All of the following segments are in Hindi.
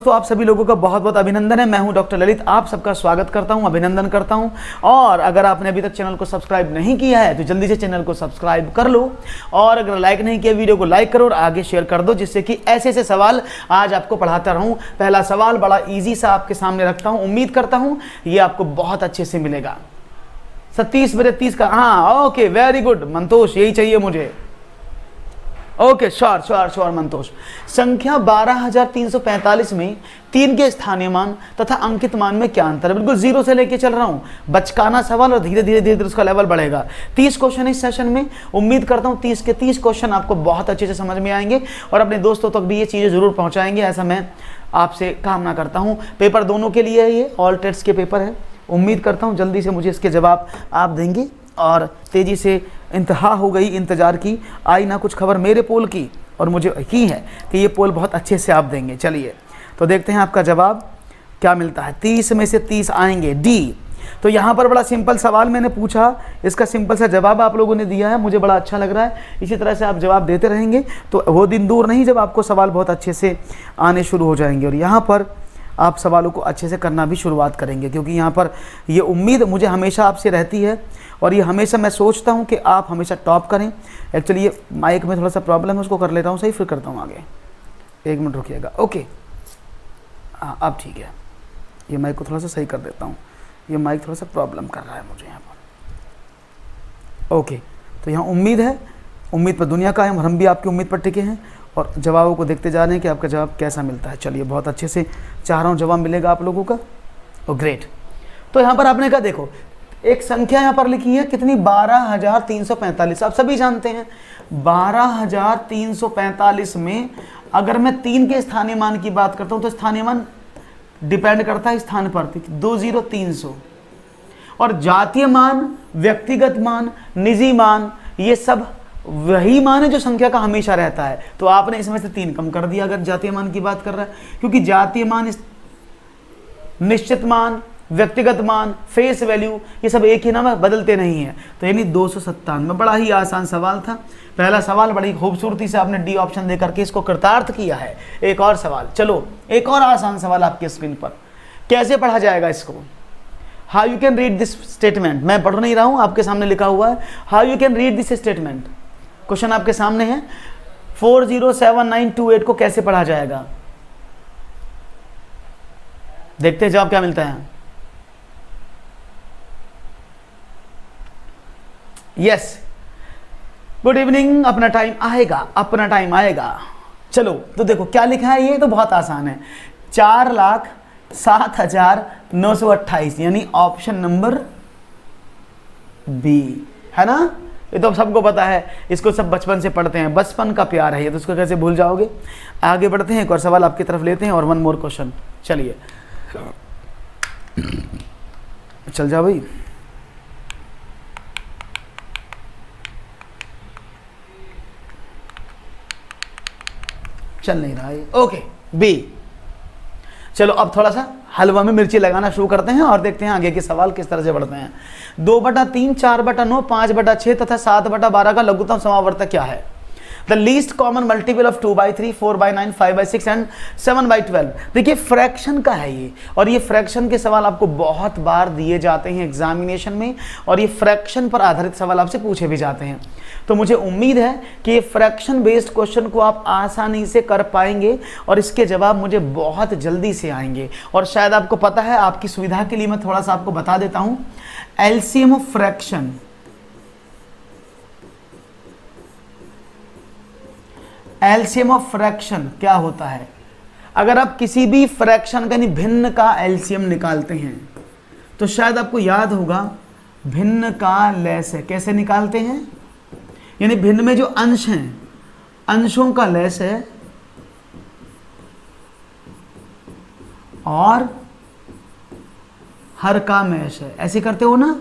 तो आप सभी लोगों का बहुत बहुत अभिनंदन है। मैं हूं डॉक्टर ललित, आप सबका स्वागत करता हूं, अभिनंदन करता हूं। और अगर आपने अभी तक चैनल को सब्सक्राइब नहीं किया है तो जल्दी से चैनल को सब्सक्राइब कर लो, और अगर लाइक नहीं किया वीडियो को लाइक करो और आगे शेयर कर दो, जिससे कि ऐसे ऐसे सवाल आज आपको पढ़ाता रहूं। पहला सवाल बड़ा ईजी सा आपके सामने रखता हूँ, उम्मीद करता हूँ ये आपको बहुत अच्छे से मिलेगा। 30 बजे 30 का, हाँ ओके, वेरी गुड मंतोष, यही चाहिए मुझे। Okay, sure Mantosh. संख्या 12,345 में 3 के स्थानीय मान तथा अंकित मान में क्या अंतर है? बिल्कुल जीरो से लेके चल रहा हूं, बचकाना सवाल, और धीरे धीरे उसका लेवल बढ़ेगा। 30 क्वेश्चन इस सेशन में, उम्मीद करता हूं 30 के 30 क्वेश्चन आपको बहुत अच्छे से समझ में आएंगे और अपने दोस्तों तक भी ये चीज़ें जरूर पहुंचाएंगे, ऐसा मैं आपसे कामना करता हूँ। पेपर दोनों के लिए है, ये ऑल टेस्ट के पेपर है। उम्मीद करता हूँ जल्दी से मुझे इसके जवाब आप देंगे, और तेज़ी से इंतहा हो गई इंतज़ार की, आई ना कुछ खबर मेरे पोल की, और मुझे यकीन है कि ये पोल बहुत अच्छे से आप देंगे। चलिए तो देखते हैं आपका जवाब क्या मिलता है। 30 में से 30 आएंगे, डी। तो यहाँ पर बड़ा सिंपल सवाल मैंने पूछा, इसका सिंपल सा जवाब आप लोगों ने दिया है, मुझे बड़ा अच्छा लग रहा है। इसी तरह से आप जवाब देते रहेंगे तो वो दिन दूर नहीं जब आपको सवाल बहुत अच्छे से आने शुरू हो जाएंगे, और यहाँ पर आप सवालों को अच्छे से करना भी शुरुआत करेंगे, क्योंकि यहाँ पर ये उम्मीद मुझे हमेशा आपसे रहती है, और ये हमेशा मैं सोचता हूँ कि आप हमेशा टॉप करें। एक्चुअली ये माइक में थोड़ा सा प्रॉब्लम है, उसको कर लेता हूँ सही, फिर करता हूँ आगे। 1 मिनट रुकिएगा। ओके, हाँ अब ठीक है। ये माइक को थोड़ा सा सही कर देता हूँ, ये माइक थोड़ा सा प्रॉब्लम कर रहा है मुझे यहाँ पर। ओके, तो यहाँ उम्मीद है, उम्मीद पर दुनिया का है, हम भी आपकी उम्मीद पर टिके हैं, और जवाबों को देखते जा रहे हैं कि आपका जवाब कैसा मिलता है। चलिए, बहुत अच्छे से चाह रहा हूँ जवाब मिलेगा आप लोगों का। ओ ग्रेट। तो यहाँ पर आपने कहा, देखो एक संख्या यहाँ पर लिखी है कितनी, 12,345। आप सभी जानते हैं 12,345 में अगर मैं 3 के स्थानीय मान की बात करता हूँ तो स्थानीय मान डिपेंड करता है स्थान पर, 20,300, और जातीय मान, व्यक्तिगत मान, निजी मान, ये सब वही मान है जो संख्या का हमेशा रहता है। तो आपने इसमें से 3 कम कर दिया अगर जातीय मान की बात कर रहा है, क्योंकि जातीय मान, निश्चित मान, व्यक्तिगत मान, फेस वैल्यू, ये सब एक ही नाम है, बदलते नहीं है। तो यानी 297। बड़ा ही आसान सवाल था। पहला सवाल बड़ी खूबसूरती से आपने डी ऑप्शन दे करके इसको कृतार्थ किया है। एक और सवाल, चलो एक और आसान सवाल आपके स्क्रीन पर। कैसे पढ़ा जाएगा इसको? How you can read this statement. मैं पढ़ नहीं रहा हूं, आपके सामने लिखा हुआ है how you can read this statement. Question आपके सामने है, 407928 को कैसे पढ़ा जाएगा? देखते हैं जवाब क्या मिलता है। यस, गुड इवनिंग, अपना टाइम आएगा, अपना टाइम आएगा। चलो तो देखो क्या लिखा है, ये तो बहुत आसान है, 4,07,928, यानी ऑप्शन नंबर बी, है ना? ये तो अब सबको पता है, इसको सब बचपन से पढ़ते हैं, बचपन का प्यार है ये, तो उसको कैसे भूल जाओगे। आगे बढ़ते हैं, एक और सवाल आपकी तरफ लेते हैं, और 1 मोर क्वेश्चन। चलिए चल जाओ भाई। चल नहीं रहा है, ओके बी। चलो अब थोड़ा सा हलवा में मिर्ची लगाना शुरू करते हैं और देखते हैं आगे के सवाल किस तरह से बढ़ते हैं। 2/3, 4/9, 5/6 तथा 7/12 का लघुत्तम समावर्तक क्या है? The least common multiple of 2/3, 4/9, 5/6 and 7/12। देखिए फ्रैक्शन का है ये, और ये फ्रैक्शन के सवाल आपको बहुत बार दिए जाते हैं एग्जामिनेशन में, और ये फ्रैक्शन पर आधारित सवाल आपसे पूछे भी जाते हैं। तो मुझे उम्मीद है कि ये फ्रैक्शन बेस्ड क्वेश्चन को आप आसानी से कर पाएंगे, और इसके जवाब मुझे बहुत जल्दी से आएंगे। और शायद आपको पता है, आपकी सुविधा के लिए मैं थोड़ा सा आपको बता देता हूं, LCM of fraction, LCM of fraction क्या होता है? अगर आप किसी भी फ्रैक्शन का यानी भिन्न का एलसीएम निकालते हैं तो शायद आपको याद होगा भिन्न का लैस है। कैसे निकालते हैं? यानी भिन्न में जो अंश हैं, अंशों का लैस है, और हर का मैश है। ऐसे करते हो ना,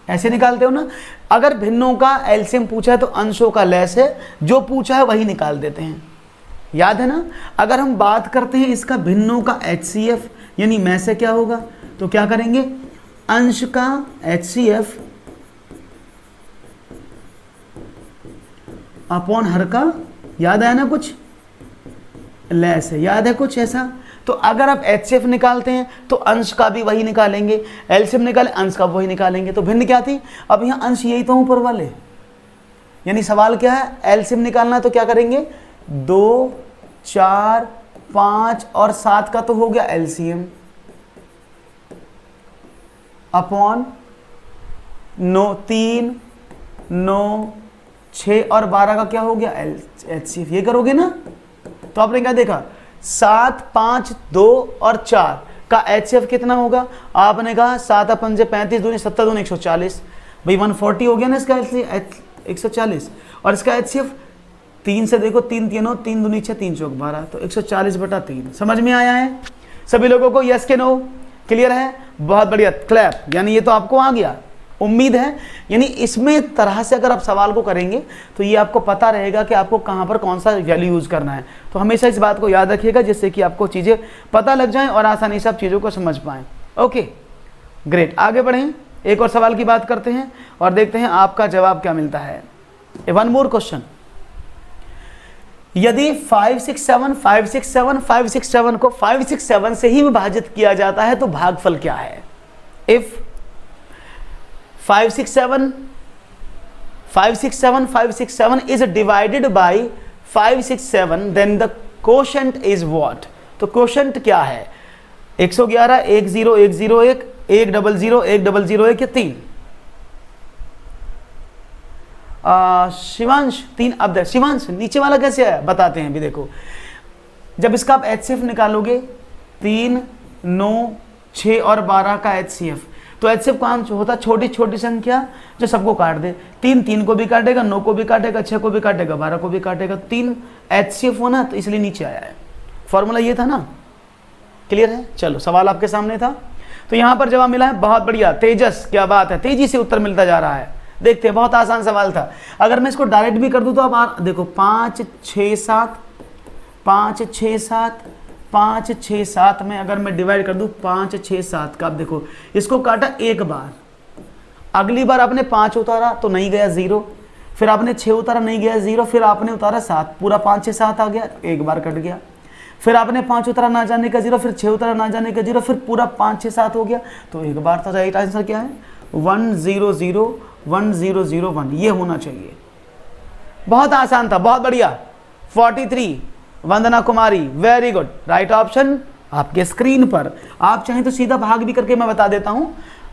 ऐसे निकालते हो ना। अगर भिन्नों का एलसीएम पूछा है तो अंशों का लैस है, जो पूछा है वही निकाल देते हैं, याद है ना। अगर हम बात करते हैं इसका भिन्नों का एचसीएफ यानी में से क्या होगा, तो क्या करेंगे, अंश का एचसीएफ अपॉन हर का याद आया ना कुछ, लेस है, याद है कुछ ऐसा। तो अगर आप HCF निकालते हैं तो अंश का भी वही निकालेंगे, LCM निकाले अंश का वही निकालेंगे। तो भिन्न क्या थी, अब यहाँ अंश यही तो ऊपर वाले, यानी सवाल क्या है, LCM निकालना है तो क्या करेंगे, 2 4 5 और 7 का तो हो गया LCM अपॉन 9 3 9 6 और 12 का क्या हो गया HCF, ये करोगे ना। तो आपने क्या देखा, 7 5 2 और 4 का HCF कितना होगा, आपने कहा 7 5 35 दूनी 70 दूनी 140, भाई 140 हो गया ना इसका 140। और इसका HCF 3 से देखो, 3 3 3 दूनी 6 3 चौक 12, तो 140/3। समझ में आया है सभी लोगों को, यस के नो, क्लियर है, बहुत बढ़िया, क्लैप। यानी ये तो आपको आ गया, उम्मीद है। यानी इसमें तरह से अगर आप सवाल को करेंगे तो ये आपको पता रहेगा कि आपको कहाँ पर कौन सा वैल्यू यूज़ करना है। तो हमेशा इस बात को याद रखिएगा जिससे कि आपको चीज़ें पता लग जाएं और आसानी से आप चीज़ों को समझ पाएँ। ओके ग्रेट, आगे बढ़ें, एक और सवाल की बात करते हैं और देखते हैं आपका जवाब क्या मिलता है। वन मोर क्वेश्चन, यदि 5 6 7 5 6 7 5 6 7 को 5 6 7 से ही विभाजित किया जाता है तो भागफल क्या है। If 5 6 7 5 6 7 5 6 7 is divided by 5 6 7 then the quotient is what। तो quotient क्या है, 111 1 0 1 0 1 1 0 0 1 0 0 1 या 3। शिवांश 3। अब शिवांश नीचे वाला कैसे आया बताते हैं भी। देखो जब इसका आप HCF निकालोगे 3 9 6 और 12 का HCF, तो HCF कौन होता है, छोटी छोटी संख्या जो सबको काट दे। 3 3 को भी काटेगा, 9 को भी काटेगा, 6 को भी काटेगा, 12 को भी काटेगा। 3 HCF होना तो इसलिए नीचे आया है, फॉर्मूला ये था ना, क्लियर है। चलो सवाल आपके सामने था, तो यहाँ पर जवाब मिला है, बहुत बढ़िया तेजस, क्या बात है, तेजी से उत्तर मिलता जा रहा है। देखते हैं, बहुत आसान सवाल था। अगर मैं इसको डायरेक्ट भी कर दूं तो आप देखो 5 6 7 5 6 7 5 6 7 में अगर मैं डिवाइड कर दूं 5 6 7 का, आप देखो इसको काटा एक बार, अगली बार आपने 5 उतारा तो नहीं गया 0, फिर आपने 6 उतारा नहीं गया 0, फिर आपने उतारा 7, पूरा 5 6 7 आ गया, एक बार कट गया। फिर आपने 5 उतारा ना जाने का 0, फिर 6 उतारा ना जाने का 0, फिर पूरा 5 6 7 हो गया, तो एक बार। तो राइट आंसर क्या है, 1 0 0 1 0 0 1, ये होना चाहिए। बहुत आसान था, बहुत बढ़िया। 43 Vandana Kumari, very good, right option आपके स्क्रीन पर। आप चाहें तो सीधा भाग भी करके मैं बता देता हूं,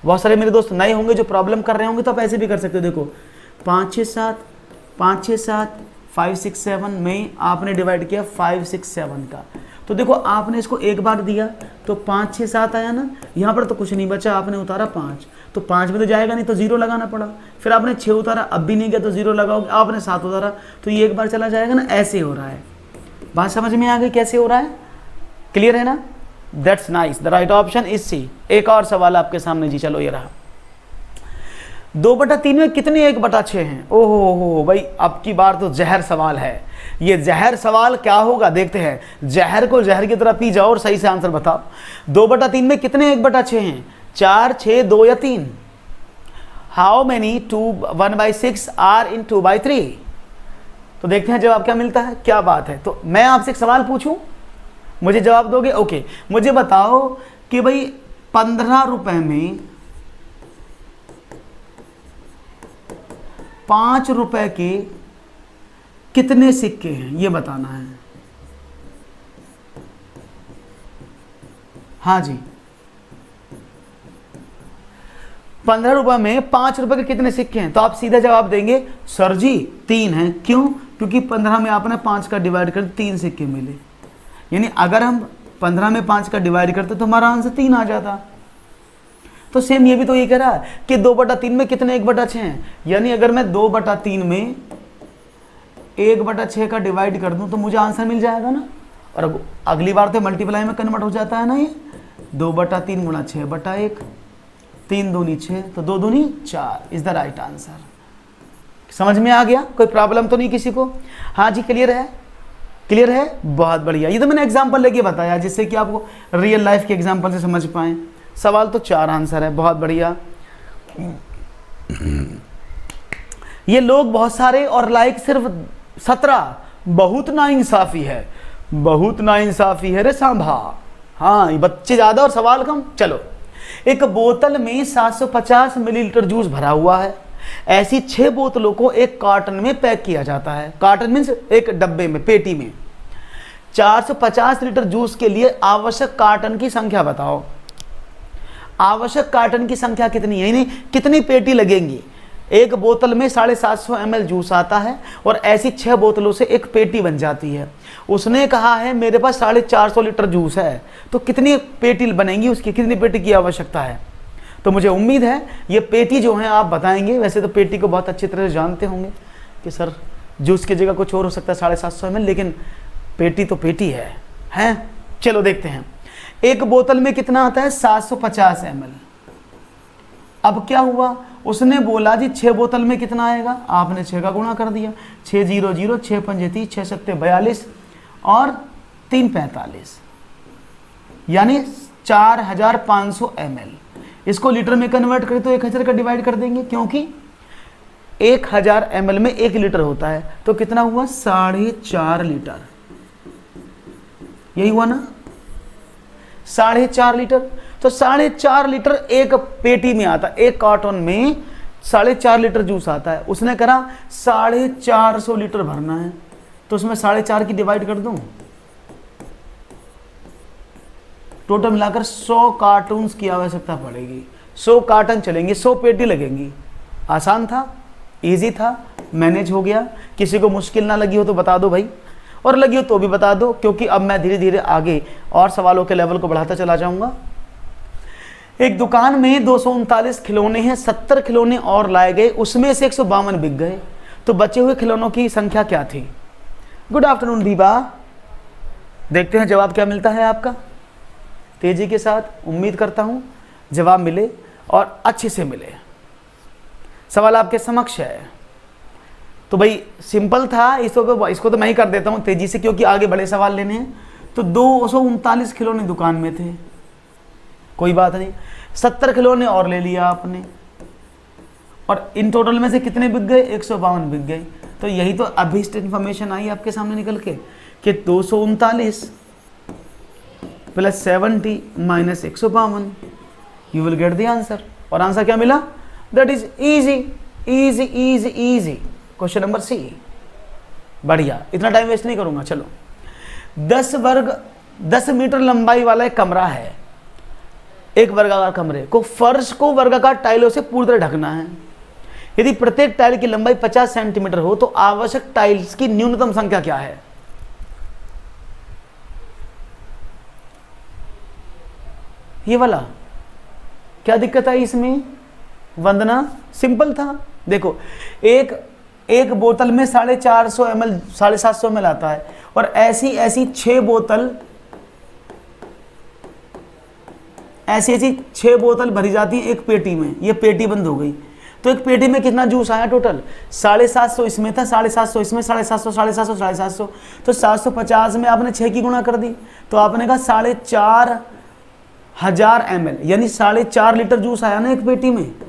बहुत सारे मेरे दोस्त नए होंगे जो प्रॉब्लम कर रहे होंगे, तो आप ऐसे भी कर सकते हो। देखो 5 6 7 5 6 7 5 6 7 में आपने डिवाइड किया 5 6 7 का, तो देखो आपने इसको एक बार दिया तो 5 6 7 आया ना, यहाँ पर तो कुछ नहीं बचा, आपने उतारा 5, तो 5 में तो जाएगा नहीं, तो 0 लगाना पड़ा। फिर आपने 6 उतारा, अब भी नहीं गया तो 0 लगाओगे, आपने 7 उतारा तो ये एक बार चला जाएगा ना, ऐसे हो रहा है। बात समझ में आ गई कैसे हो रहा है, क्लियर है ना, that's nice, the right option is C. एक और सवाल आपके सामने जी, चलो ये रहा, 2/3 में कितने 1/6 हैं। ओहो हो भाई, अब की बार तो जहर सवाल है, ये जहर सवाल क्या होगा देखते हैं। जहर को जहर की तरह पी जाओ और सही से आंसर बताओ। 2/3 में कितने 1/6 हैं, 4 6 2 या 3। How many 1/6 are in 2/3। तो देखते हैं जवाब क्या मिलता है, क्या बात है। तो मैं आपसे एक सवाल पूछूं, मुझे जवाब दोगे, ओके। मुझे बताओ कि भाई 15 रुपए में 5 रुपए के कितने सिक्के हैं, ये बताना है। हाँ जी, 15 रुपए में 5 रुपए के कितने सिक्के हैं, तो आप सीधा जवाब देंगे सर जी 3 हैं। क्यों, क्योंकि 15 में आपने 5 का डिवाइड कर 3 सिक्के मिले, यानी अगर हम 15 में 5 का डिवाइड करते तो हमारा आंसर 3 आ जाता। तो सेम ये भी तो ये कह रहा है कि 2/3 में कितने 1/6 हैं, यानी अगर मैं 2/3 में 1/6 का डिवाइड कर दूं तो मुझे आंसर मिल जाएगा ना। और अगली बार तो मल्टीप्लाई में कन्वर्ट हो जाता है ना, ये 2/3 गुणा 6/1, 3 दूनी 6, तो 2 दूनी 4 इज द राइट आंसर। समझ में आ गया, कोई प्रॉब्लम तो नहीं किसी को। हाँ जी, क्लियर है, क्लियर है, बहुत बढ़िया। ये तो मैंने एग्जाम्पल लेके बताया जिससे कि आपको रियल लाइफ के एग्जाम्पल से समझ पाएं। सवाल तो 4 आंसर है, बहुत बढ़िया। ये लोग बहुत सारे और लाइक सिर्फ 17, बहुत नाइंसाफी है, बहुत नाइंसाफी है रे सांभा। हाँ, ये बच्चे ज़्यादा और सवाल कम। चलो, एक बोतल में 750 मिलीलीटर जूस भरा हुआ है। ऐसी 6 बोतलों को एक कार्टन में पैक किया जाता है। कार्टन मीन्स एक डब्बे में, पेटी में। 450 लीटर जूस के लिए आवश्यक कार्टन की संख्या बताओ। आवश्यक कार्टन की संख्या कितनी है, यानी कितनी पेटी लगेंगी। एक बोतल में 750 ml जूस आता है और ऐसी 6 बोतलों से एक पेटी बन जाती है। उसने कहा है मेरे पास 450 लीटर जूस है, तो कितनी पेटी बनेंगी, उसकी कितनी पेटी की आवश्यकता है। तो मुझे उम्मीद है ये पेटी जो है आप बताएंगे। वैसे तो पेटी को बहुत अच्छी तरह से जानते होंगे कि सर जूस की जगह कुछ और हो सकता है 750 ml, लेकिन पेटी तो पेटी है, हैं? चलो देखते हैं। एक बोतल में कितना आता है, 750 ml। अब क्या हुआ, उसने बोला जी 6 बोतल में कितना आएगा, आपने 6 का गुणा कर दिया। 6 0 0, 6 5 30, 6 7 42 और 3 45, यानी 4500 ml। इसको लीटर में कन्वर्ट करें तो 1000 का डिवाइड कर देंगे, क्योंकि 1000 ml में 1 लीटर होता है। तो कितना हुआ, 4.5 लीटर। यही हुआ ना, 4.5 लीटर। तो 4.5 लीटर एक पेटी में आता है, एक कार्टन में 4.5 लीटर जूस आता है। उसने कहा 450 लीटर भरना है, तो उसमें 4.5 की डिवाइड कर दूं। टोटल मिलाकर 100 कार्टून्स की आवश्यकता पड़ेगी। 100 कार्टन चलेंगे, 100 पेटी लगेंगी। आसान था, इजी था, मैनेज हो गया। किसी को मुश्किल ना लगी हो तो बता दो भाई, और लगी हो तो भी बता दो, क्योंकि अब मैं धीरे धीरे आगे और सवालों के लेवल को बढ़ाता चला जाऊंगा। एक दुकान में 239 खिलौने हैं, 70 खिलौने और लाए गए, उसमें से 152 बिक गए। तो बचे हुए खिलौनों की संख्या क्या थी। Good afternoon Deepa. देखते हैं जवाब क्या मिलता है आपका, तेजी के साथ। उम्मीद करता हूं जवाब मिले और अच्छे से मिले। सवाल आपके समक्ष है। तो भाई सिंपल था, इसको तो मैं ही कर देता हूं तेजी से, क्योंकि आगे बड़े सवाल लेने हैं। तो 239 खिलौने दुकान में थे, कोई बात नहीं। 70 खिलौने और ले लिया आपने, और इन टोटल में से कितने बिक गए, 152 बिक गए। तो यही तो अभी इन्फॉर्मेशन आई आपके सामने निकल के कि 239 plus 70 minus 152, you will get the answer. और आंसर क्या मिला, that is easy easy easy easy. Question number C. बढ़िया, इतना टाइम वेस्ट नहीं करूंगा। चलो, 10 मीटर लंबाई वाला एक कमरा है। एक वर्गाकार कमरे को फर्श को वर्गाकार टाइलों से पूरी तरह ढकना है। यदि प्रत्येक टाइल की लंबाई 50 सेंटीमीटर हो तो आवश्यक टाइल्स की न्यूनतम संख्या क्या है। ये वाला क्या दिक्कत आई इसमें, वंदना? सिंपल था। देखो, एक बोतल में 450 ml 750 ml आता है, और ऐसी 6 बोतल भरी जाती है एक पेटी में। ये पेटी बंद हो गई, तो एक पेटी में कितना जूस आया टोटल, 750 इसमें था, 750 इसमें, 750 750 750। तो 750 में आपने 6 की गुणा कर दी, तो आपने कहा 4500 ml, यानी 4.5 लीटर जूस आया ना एक पेटी में। तो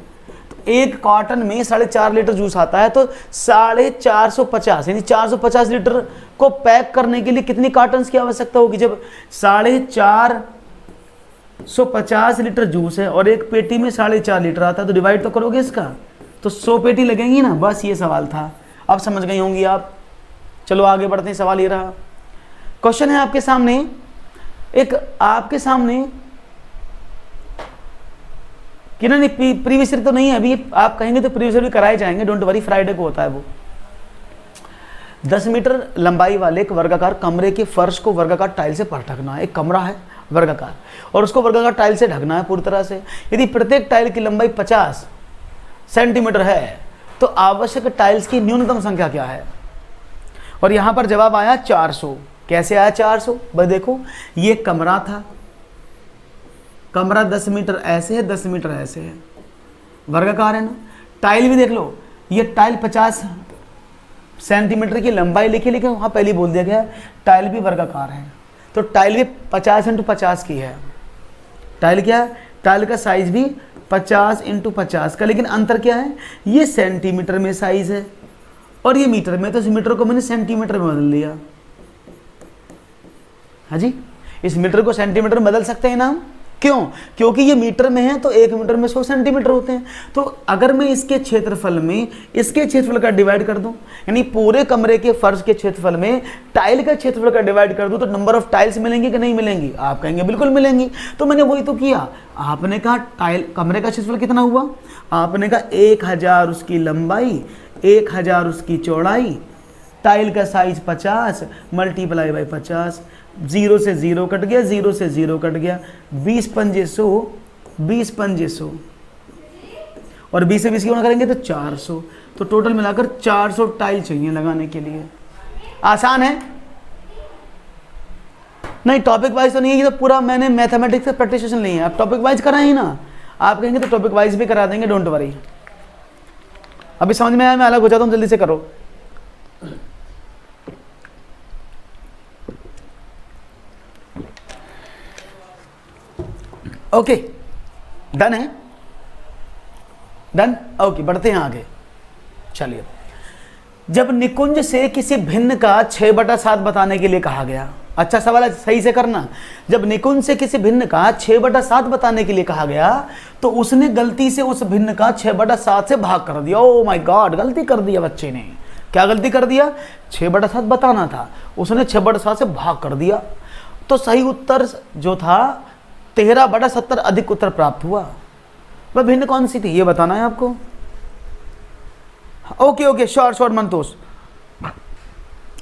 एक कार्टन में 4.5 लीटर जूस आता है, तो 450 यानी 450 लीटर को पैक करने के लिए कितनी कार्टन्स की आवश्यकता होगी। जब 450 लीटर जूस है और एक पेटी में 4.5 लीटर आता है, तो डिवाइड तो करोगे इसका, तो 100 पेटी लगेंगी ना। बस ये सवाल था, अब समझ गई होंगी आप। चलो आगे बढ़ते हैं। सवाल ये रहा, क्वेश्चन है आपके सामने, आपके सामने कि नहीं प्रीवियस ईयर तो नहीं है अभी, आप कहेंगे तो प्रीवियस ईयर भी कराए जाएंगे, डोंट वरी, फ्राइडे को होता है वो। 10 मीटर लंबाई वाले एक वर्गाकार कमरे के फर्श को वर्गाकार टाइल से पर ढकना है। एक कमरा है वर्गाकार, और उसको वर्गाकार टाइल से ढकना है पूरी तरह से। यदि प्रत्येक टाइल की लंबाई 50 सेंटीमीटर है तो आवश्यक टाइल्स की न्यूनतम संख्या क्या है। और यहां पर जवाब आया 400। कैसे आया 400, भाई देखो, ये कमरा था, कमरा 10 मीटर ऐसे है, 10 मीटर ऐसे है, वर्गाकार है ना। टाइल भी देख लो, ये टाइल 50 सेंटीमीटर की लंबाई लिखी, लेकिन वहाँ पहले बोल दिया गया टाइल भी वर्गाकार है, तो टाइल भी 50 × 50 की है। टाइल क्या है, टाइल का साइज भी 50 × 50 का, लेकिन अंतर क्या है, ये सेंटीमीटर में साइज है और ये मीटर में, तो इस मीटर को मैंने सेंटीमीटर में बदल दिया। हाँ जी, इस मीटर को सेंटीमीटर में बदल सकते हैं ना हम, क्यों? क्योंकि ये मीटर में है तो 1 मीटर में 100 सेंटीमीटर होते हैं। तो अगर मैं इसके क्षेत्रफल में इसके क्षेत्रफल का डिवाइड कर दूं, यानी पूरे कमरे के फर्श के क्षेत्रफल में टाइल का क्षेत्रफल का डिवाइड कर दूं, तो नंबर ऑफ टाइल्स मिलेंगी कि नहीं मिलेंगी? आप कहेंगे बिल्कुल मिलेंगी। तो मैंने वही तो किया। आपने कहा टाइल कमरे का क्षेत्रफल कितना हुआ? आपने कहा 1000 उसकी लंबाई, 1000 उसकी चौड़ाई, टाइल का साइज 50 मल्टीप्लाई बाई 50, 0 से 0 कट गया, 0 से 0 कट गया, 20 पंजे 100, 20 पंजे 100 और 20 से 20 की गुणा करेंगे तो 400। तो टोटल मिलाकर 400 टाइल चाहिए लगाने के लिए। आसान है? नहीं, टॉपिक वाइज तो नहीं है, ये तो पूरा मैंने मैथमेटिक्स से प्रैक्टिसेशन नहीं है। आप टॉपिक वाइज कराएं ना, आप कहेंगे तो टॉपिक वाइज भी करा देंगे, डोंट वरी। अभी समझ में आया? मैं अलग हो जाता हूँ, जल्दी से करो। ओके, डन है? डन? ओके, बढ़ते हैं आगे। चलिए, जब निकुंज से किसी भिन्न का 6/7 बताने के लिए कहा गया, अच्छा सवाल है, सही से करना। जब निकुंज से किसी भिन्न का 6/7 बताने के लिए कहा गया, तो उसने गलती से उस भिन्न का 6/7 से भाग कर दिया। ओ माय गॉड, गलती कर दिया बच्चे ने। क्या गलती कर दिया? 6/7 बताना था, उसने 6/7 से भाग कर दिया। तो सही उत्तर जो था 13/70 अधिक उत्तर प्राप्त हुआ। वह भिन्न कौन सी थी ये बताना है आपको। ओके ओके, शॉर्ट मंतोष,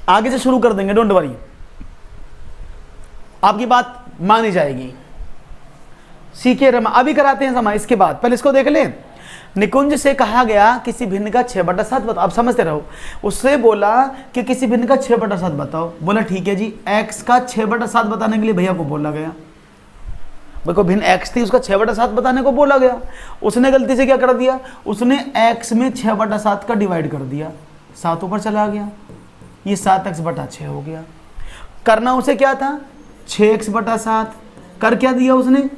आगे से शुरू कर देंगे, डोंट वरी, आपकी बात मानी जाएगी। सीखे रमा, अभी कराते हैं समय, इसके बाद पहले इसको देख लें। निकुंज से कहा गया किसी भिन्न का 6/7 बताओ। आप समझते रहो। उससे बोला कि किसी भिन्न का 6/7 बताओ। बोला ठीक है जी, x का 6/7 बताने के लिए भैया को बोला गया। देखो भिन्न x थी, उसका 6/7 बताने को बोला गया। उसने गलती से क्या कर दिया? उसने x में 6/7 का डिवाइड कर दिया, 7 ऊपर चला गया, ये 7x/6 हो गया। करना उसे क्या था? 6x/7। कर क्या दिया उसने?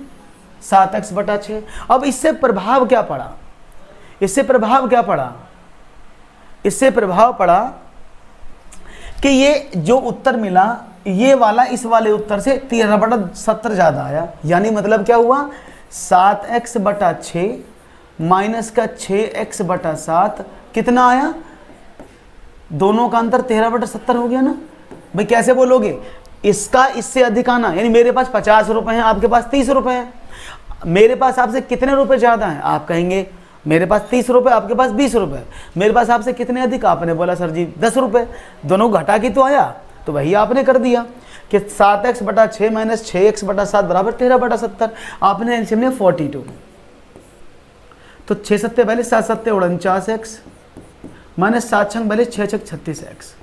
7x/6। अब इससे प्रभाव क्या पड़ा? इससे प्रभाव क्या पड़ा? इससे प्रभाव पड़ा कि ये जो उत्तर मिला, ये वाला इस वाले उत्तर से 13/70 ज्यादा आया। यानी मतलब क्या हुआ? 7x/6 माइनस का 6x/7 कितना आया? दोनों का अंतर 13/70 हो गया ना। भाई कैसे बोलोगे? इसका इससे अधिक आना, यानी मेरे पास 50 रुपए हैं, आपके पास 30 रुपए हैं। मेरे पास आपसे कितने रुपए ज्यादा हैं? आप कहेंगे मेरे पास 30 रुपए, आपके पास 20 रुपए। मेरे पास आपसे कितने अधिक? आपने बोला सर जी 10 रुपए। दोनों घटा के तो आया, तो वही आपने कर दिया कि 7x/6 माइनस 6x/7 बराबर 13/70। आपने एलसीएम लिया 42। तो 6 सत्ते पहले 7 सत्ते 49x माइनस 7 छंग पहले 6 छक 36x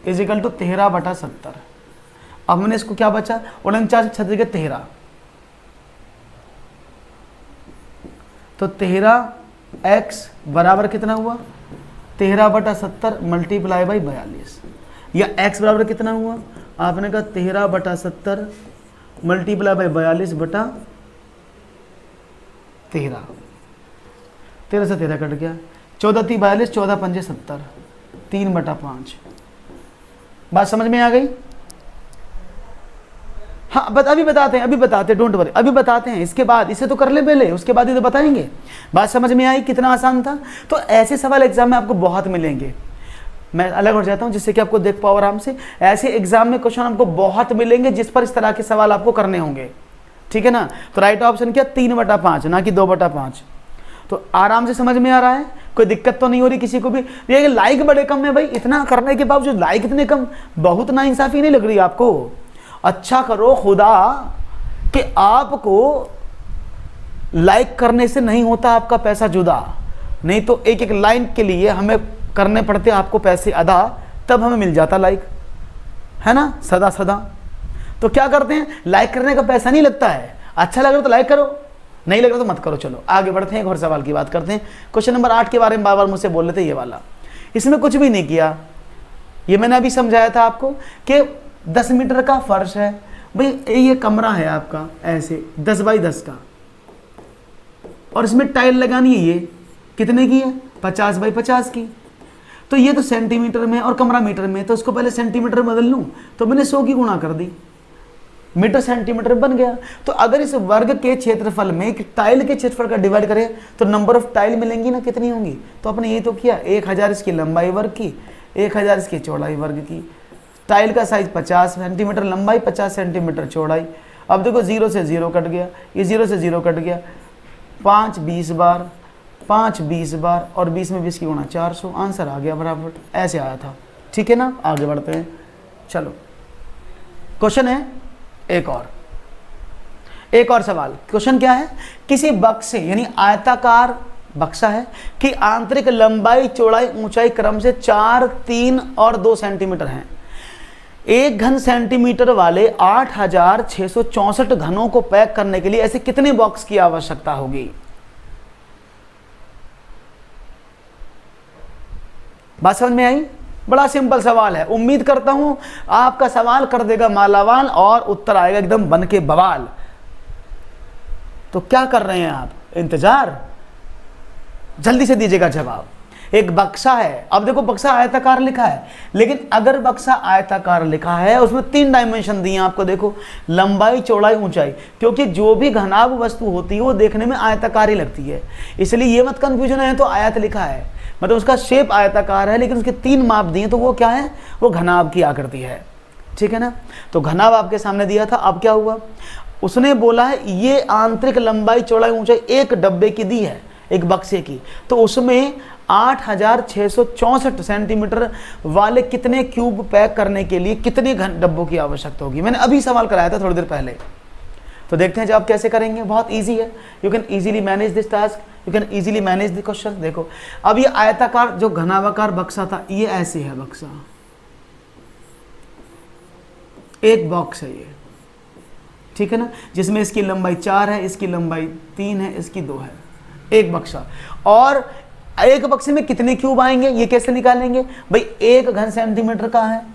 इज इक्वल टू 13/70। अब मैंने इसको क्या बचा? 49 36 के 13, तो 13x बराबर कितना हुआ? 13/70 मल्टीप्लाई बाई 42, या x बराबर कितना हुआ? आपने कहा 13/70 मल्टीप्लाई बाई 42/13। 13 से 13 कट गया, 14 3 42, 14 पंजे 70, 3/5। बात समझ में आ गई? हाँ अभी बताते हैं, डोंट वरी, अभी बताते हैं। इसके बाद इसे तो कर ले पहले, उसके बाद ही तो बताएंगे। बात समझ में आई? कितना आसान था। तो ऐसे सवाल एग्जाम में आपको बहुत मिलेंगे। मैं अलग हो जाता हूं जिससे कि आपको देख पाओ आराम से। ऐसे एग्जाम में क्वेश्चन आपको बहुत मिलेंगे जिस पर इस तरह के सवाल आपको करने होंगे, ठीक है ना। तो राइट ऑप्शन क्या? 3/5 ना कि 2/5। तो आराम से समझ में आ रहा है, कोई दिक्कत तो नहीं हो रही किसी को भी। ये लाइक बड़े कम है भाई, इतना करने के बावजूद लाइक इतने कम, बहुत नाइंसाफी नहीं लग रही आपको? अच्छा करो खुदा कि आपको लाइक करने से नहीं होता आपका पैसा जुदा, नहीं तो एक एक लाइन के लिए हमें करने पड़ते आपको पैसे अदा, तब हमें मिल जाता लाइक, है ना, सदा सदा। तो क्या करते हैं, लाइक करने का पैसा नहीं लगता है। अच्छा लग रहा तो लाइक करो, नहीं लग रहा तो मत करो। चलो आगे बढ़ते हैं, एक और सवाल की बात करते हैं। क्वेश्चन नंबर 8 के बारे में बार बार मुझसे बोल रहे थे, ये वाला। इसमें कुछ भी नहीं किया, ये मैंने अभी समझाया था आपको कि 10 मीटर का फर्श है भाई, ये कमरा है आपका ऐसे 10 बाई 10 का, और इसमें टाइल लगानी है, ये कितने की है? 50 बाई 50 की। तो ये तो सेंटीमीटर में और कमरा मीटर में, तो इसको पहले सेंटीमीटर में बदल लूँ, तो मैंने 100 की गुणा कर दी, मीटर सेंटीमीटर बन गया। तो अगर इस वर्ग के क्षेत्रफल में एक टाइल के क्षेत्रफल का डिवाइड करें तो नंबर ऑफ टाइल मिलेंगी ना, कितनी होंगी। तो अपने यही तो किया, 1000 इसकी लंबाई वर्ग की, 1000 इसकी चौड़ाई वर्ग की। टाइल का साइज 50 सेंटीमीटर लंबाई, 50 सेंटीमीटर चौड़ाई। अब देखो 0 से 0 कट गया, ये 0 से 0 कट गया, 5 20 बार, 5 20 बार और 20 में 20 की गुणा 400, आंसर आ गया बराबर, ऐसे आया था। ठीक है ना, आगे बढ़ते हैं। चलो क्वेश्चन है एक और सवाल। क्वेश्चन क्या है, किसी बक्से यानी आयताकार बक्सा है कि आंतरिक लंबाई चौड़ाई ऊंचाई क्रम से 4, 3 और 2 सेंटीमीटर हैं। 1 घन सेंटीमीटर वाले 8664 घनों को पैक करने के लिए ऐसे कितने बॉक्स की आवश्यकता होगी। बात समझ में आई। बड़ा सिंपल सवाल है, उम्मीद करता हूं आपका सवाल कर देगा मालावाल और उत्तर आएगा एकदम बन के बवाल। तो क्या कर रहे हैं आप, इंतजार, जल्दी से दीजिएगा जवाब। एक बक्सा है, अब देखो बक्सा आयताकार लिखा है, लेकिन अगर बक्सा आयताकार लिखा है उसमें 3 डायमेंशन दिए आपको, देखो लंबाई चौड़ाई ऊंचाई, क्योंकि जो भी घनाभ वस्तु होती है वो देखने में आयताकार ही लगती है, इसलिए ये मत कंफ्यूजन है। तो आयत लिखा है मतलब उसका शेप आयताकार है, लेकिन उसके 3 माप दिए, तो वो क्या है, वो घनाभ की आकृति है। ठीक है ना, तो घनाभ आपके सामने दिया था। अब क्या हुआ, उसने बोला है ये आंतरिक लंबाई चौड़ाई ऊंचाई एक डब्बे की दी है, एक बक्से की, तो उसमें 8664 सेंटीमीटर वाले कितने क्यूब पैक करने के लिए कितने डब्बों की आवश्यकता होगी। मैंने अभी सवाल कराया था थोड़ी देर पहले। तो देखते हैं जवाब कैसे करेंगे। बहुत इजी है, you can easily manage this task, you can easily manage the question. देखो अब ये आयताकार जो घनाभाकार बक्सा था, ये ऐसे है बक्सा, एक बॉक्स है ये, ठीक है ना, जिसमें इसकी लंबाई 4 है, इसकी लंबाई 3 है, इसकी 2 है, एक बक्सा। और एक बक्से में कितने क्यूब आएंगे ये कैसे निकालेंगे भाई, 1 घन सेंटीमीटर का है,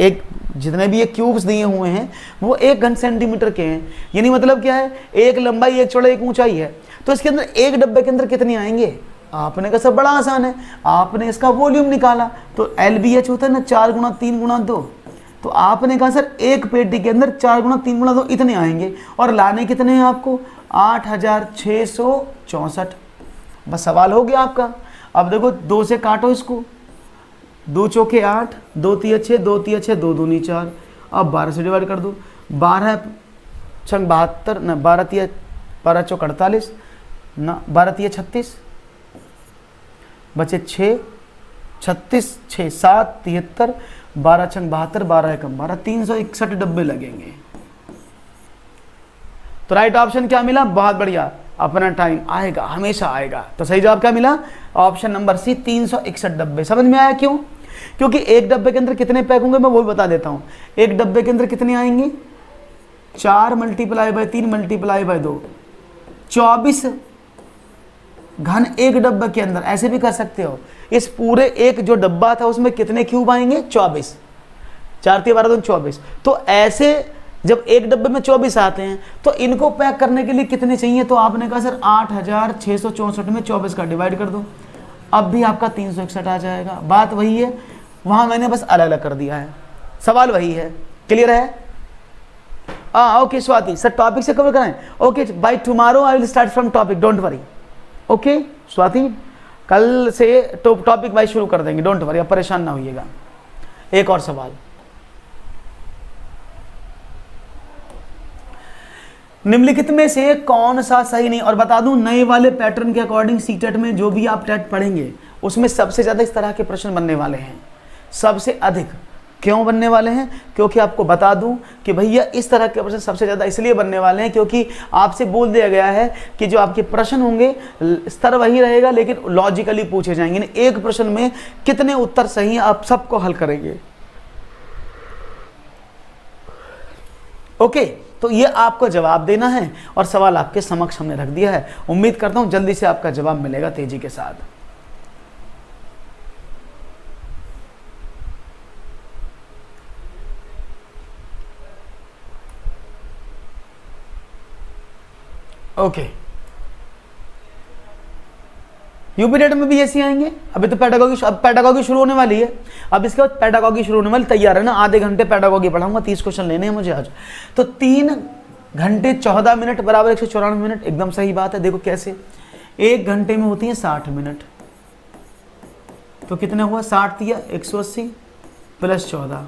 एक जितने भी ये क्यूब्स दिए हुए हैं वो 1 घन सेंटीमीटर के हैं, यानी मतलब क्या है, एक लंबाई, एक चौड़ाई, एक ऊंचाई है। तो इसके अंदर एक डब्बे के अंदर कितने आएंगे, आपने कहा सब बड़ा आसान है, आपने इसका वॉल्यूम निकाला, तो LBH होता है ना 4 गुणा 3 गुणा 2, तो आपने कहा सर एक पेटी के अंदर 4 गुणा 3 गुणा 2 इतने आएंगे, और लाने कितने हैं आपको 8664। बस सवाल हो गया आपका। अब देखो 2 से काटो इसको, 2 चौके 8, 2 तिया 6, 2 तिया 6, 2 दूनी 4, अब 12 से डिवाइड कर दो, 12 छंग 72 ना, 12 तिया 12 चौक 48 ना, 12 तिया 36 बचे 6, 36 6 7 73, 12 छंग 72, 12 एकम 12, 361 डब्बे लगेंगे। तो राइट ऑप्शन क्या मिला, बहुत बढ़िया, अपना टाइम आएगा, हमेशा आएगा। तो सही जवाब क्या मिला, ऑप्शन नंबर सी 361 डब्बे। समझ में आया क्यों, क्योंकि एक डब्बे के अंदर कितने पैक होंगे मैं वो भी बता देता हूं। एक डब्बे के अंदर कितने आएंगे, 4 मल्टीप्लाई बाय 3 मल्टीप्लाई बाय 2, 24 घन एक डब्बे के अंदर। ऐसे भी कर सकते हो, इस पूरे एक जो डब्बा था उसमें कितने क्यूब आएंगे, 24, 4 तिया 12 24। तो ऐसे जब एक डब्बे में 24 आते हैं तो इनको पैक करने के लिए कितने चाहिए, तो आपने कहा सर 8664 में 24 का डिवाइड कर दो, अब भी आपका 361 आ जाएगा। बात वही है, वहां मैंने बस अलग अलग कर दिया है, सवाल वही है। क्लियर है, ओके स्वाति सर टॉपिक से कवर कराएं, okay by tomorrow I will start from topic, don't worry. Okay Swati, कल से टॉपिक वाइज शुरू कर देंगे, डोंट वरी, आप परेशान ना होइएगा। एक और सवाल, निम्नलिखित में से कौन सा सही नहीं। और बता दूं नए वाले पैटर्न के अकॉर्डिंग सीटेट में जो भी आप टेट पढ़ेंगे उसमें सबसे ज़्यादा इस तरह के प्रश्न बनने वाले हैं, सबसे अधिक। क्यों बनने वाले हैं, क्योंकि आपको बता दूं कि भैया इस तरह के प्रश्न सबसे ज़्यादा इसलिए बनने वाले हैं क्योंकि आपसे बोल दिया गया है कि जो आपके प्रश्न होंगे स्तर वही रहेगा लेकिन लॉजिकली पूछे जाएंगे। एक प्रश्न में कितने उत्तर सही आप सबको हल करेंगे। ओके, तो ये आपको जवाब देना है और सवाल आपके समक्ष हमने रख दिया है। उम्मीद करता हूं जल्दी से आपका जवाब मिलेगा तेजी के साथ। ओके, यूपी नेट में भी ऐसे आएंगे। अभी तो पेडागॉजी शुरू होने वाली है, अब इसके बाद पेडागॉजी शुरू होने वाली, तैयार है ना? आधे घंटे पेडागॉजी पढ़ाऊंगा, 30 क्वेश्चन लेने हैं मुझे आज। तो 3 घंटे 14 मिनट बराबर 194 मिनट, एकदम सही बात है। देखो कैसे, 1 घंटे में होती है 60 मिनट, तो कितने हुआ? 60 दिया 180 प्लस 14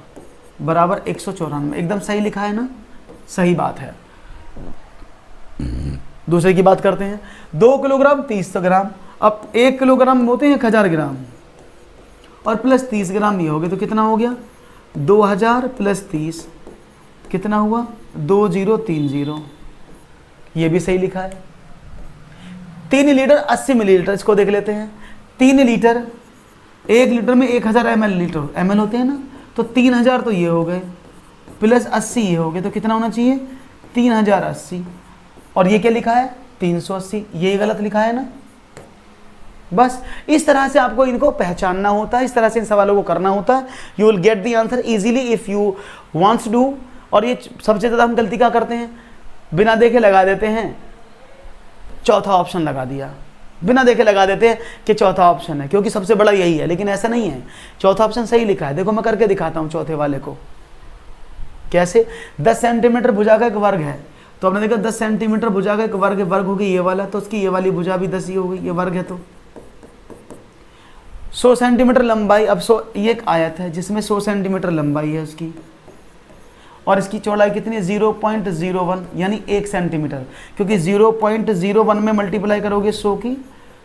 बराबर 194, एकदम सही लिखा है ना? सही बात है। दूसरे की बात करते हैं। 2 किलोग्राम 30 ग्राम, अब 1 किलोग्राम में होते हैं 1000 ग्राम, और प्लस 30 ग्राम ये हो गए, तो कितना हो गया? 2000 प्लस 30 कितना हुआ? 2030, ये भी सही लिखा है। 3 लीटर 80 मिलीलीटर, इसको देख लेते हैं। 3 लीटर, 1 लीटर में 1000 ml होते हैं ना, तो 3000 तो ये हो गए, प्लस 80 ये हो गए, तो कितना होना चाहिए? 3080, और ये क्या लिखा है? 380, ये गलत लिखा है ना? बस इस तरह से आपको इनको पहचानना होता है, इस तरह से इन सवालों को करना होता है। You will get the answer easily if you wants do. और ये सबसे ज़्यादा हम गलती क्या करते हैं? बिना देखे लगा देते हैं, चौथा ऑप्शन लगा दिया, बिना देखे लगा देते हैं कि चौथा ऑप्शन है, क्योंकि सबसे बड़ा यही है, लेकिन ऐसा नहीं है। चौथा ऑप्शन सही लिखा है। देखो मैं करके दिखाता हूँ चौथे वाले को। कैसे? 10 सेंटीमीटर भुजा का एक वर्ग है, तो आपने देखा 10 सेंटीमीटर भुजा का एक वर्ग हो गई ये वाला, तो उसकी ये वाली भुजा भी 10 ही हो गई, ये वर्ग है। तो 100 सेंटीमीटर लंबाई, अब ये एक आयत है जिसमें 100 सेंटीमीटर लंबाई है उसकी, और इसकी चौड़ाई कितनी है? 0.01 यानी 1 सेंटीमीटर, क्योंकि 0.01 में मल्टीप्लाई करोगे 100 की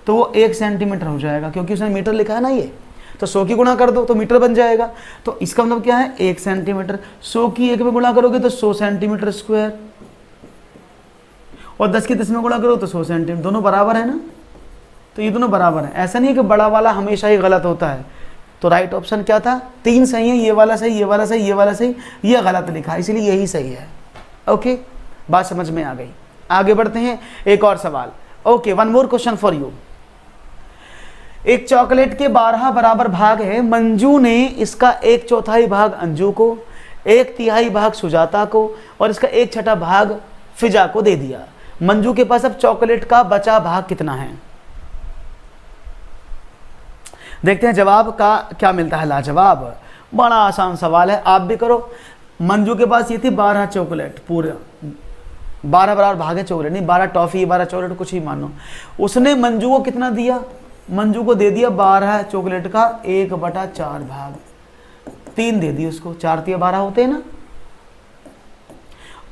तो वो 1 सेंटीमीटर हो जाएगा, क्योंकि उसने मीटर लिखा है ना ये, तो 100 की गुणा कर दो तो मीटर बन जाएगा। तो इसका मतलब क्या है? 1 सेंटीमीटर। 100 की 1 में गुणा करोगे तो 100 सेंटीमीटर स्क्वायर, और 10 की 10 में गुणा करो तो 100 सेंटीमीटर, दोनों बराबर है ना? तो ये दोनों बराबर है। ऐसा नहीं है कि बड़ा वाला हमेशा ही गलत होता है। तो राइट ऑप्शन क्या था? 3 सही है, ये वाला सही, ये वाला सही, ये वाला सही, ये गलत लिखा है, इसलिए यही सही है। ओके, बात समझ में आ गई। आगे बढ़ते हैं, एक और सवाल। Okay, 1 more question for you. एक चॉकलेट के 12 बराबर भाग है, मंजू ने इसका 1/4 भाग अंजू को, 1/3 भाग सुजाता को, और इसका 1/6 भाग फिजा को दे दिया। मंजू के पास अब चॉकलेट का बचा भाग कितना है? देखते हैं जवाब का क्या मिलता है। लाजवाब, बड़ा आसान सवाल है, आप भी करो। मंजू के पास ये थी 12 चॉकलेट, पूरे 12 बराबर भाग है चॉकलेट, नहीं 12 टॉफी 12 चॉकलेट कुछ ही मानो। उसने मंजू को कितना दिया? मंजू को दे दिया 12 चॉकलेट का 1/4 भाग, 3 दे दिए उसको, 4 3 12 होते हैं ना।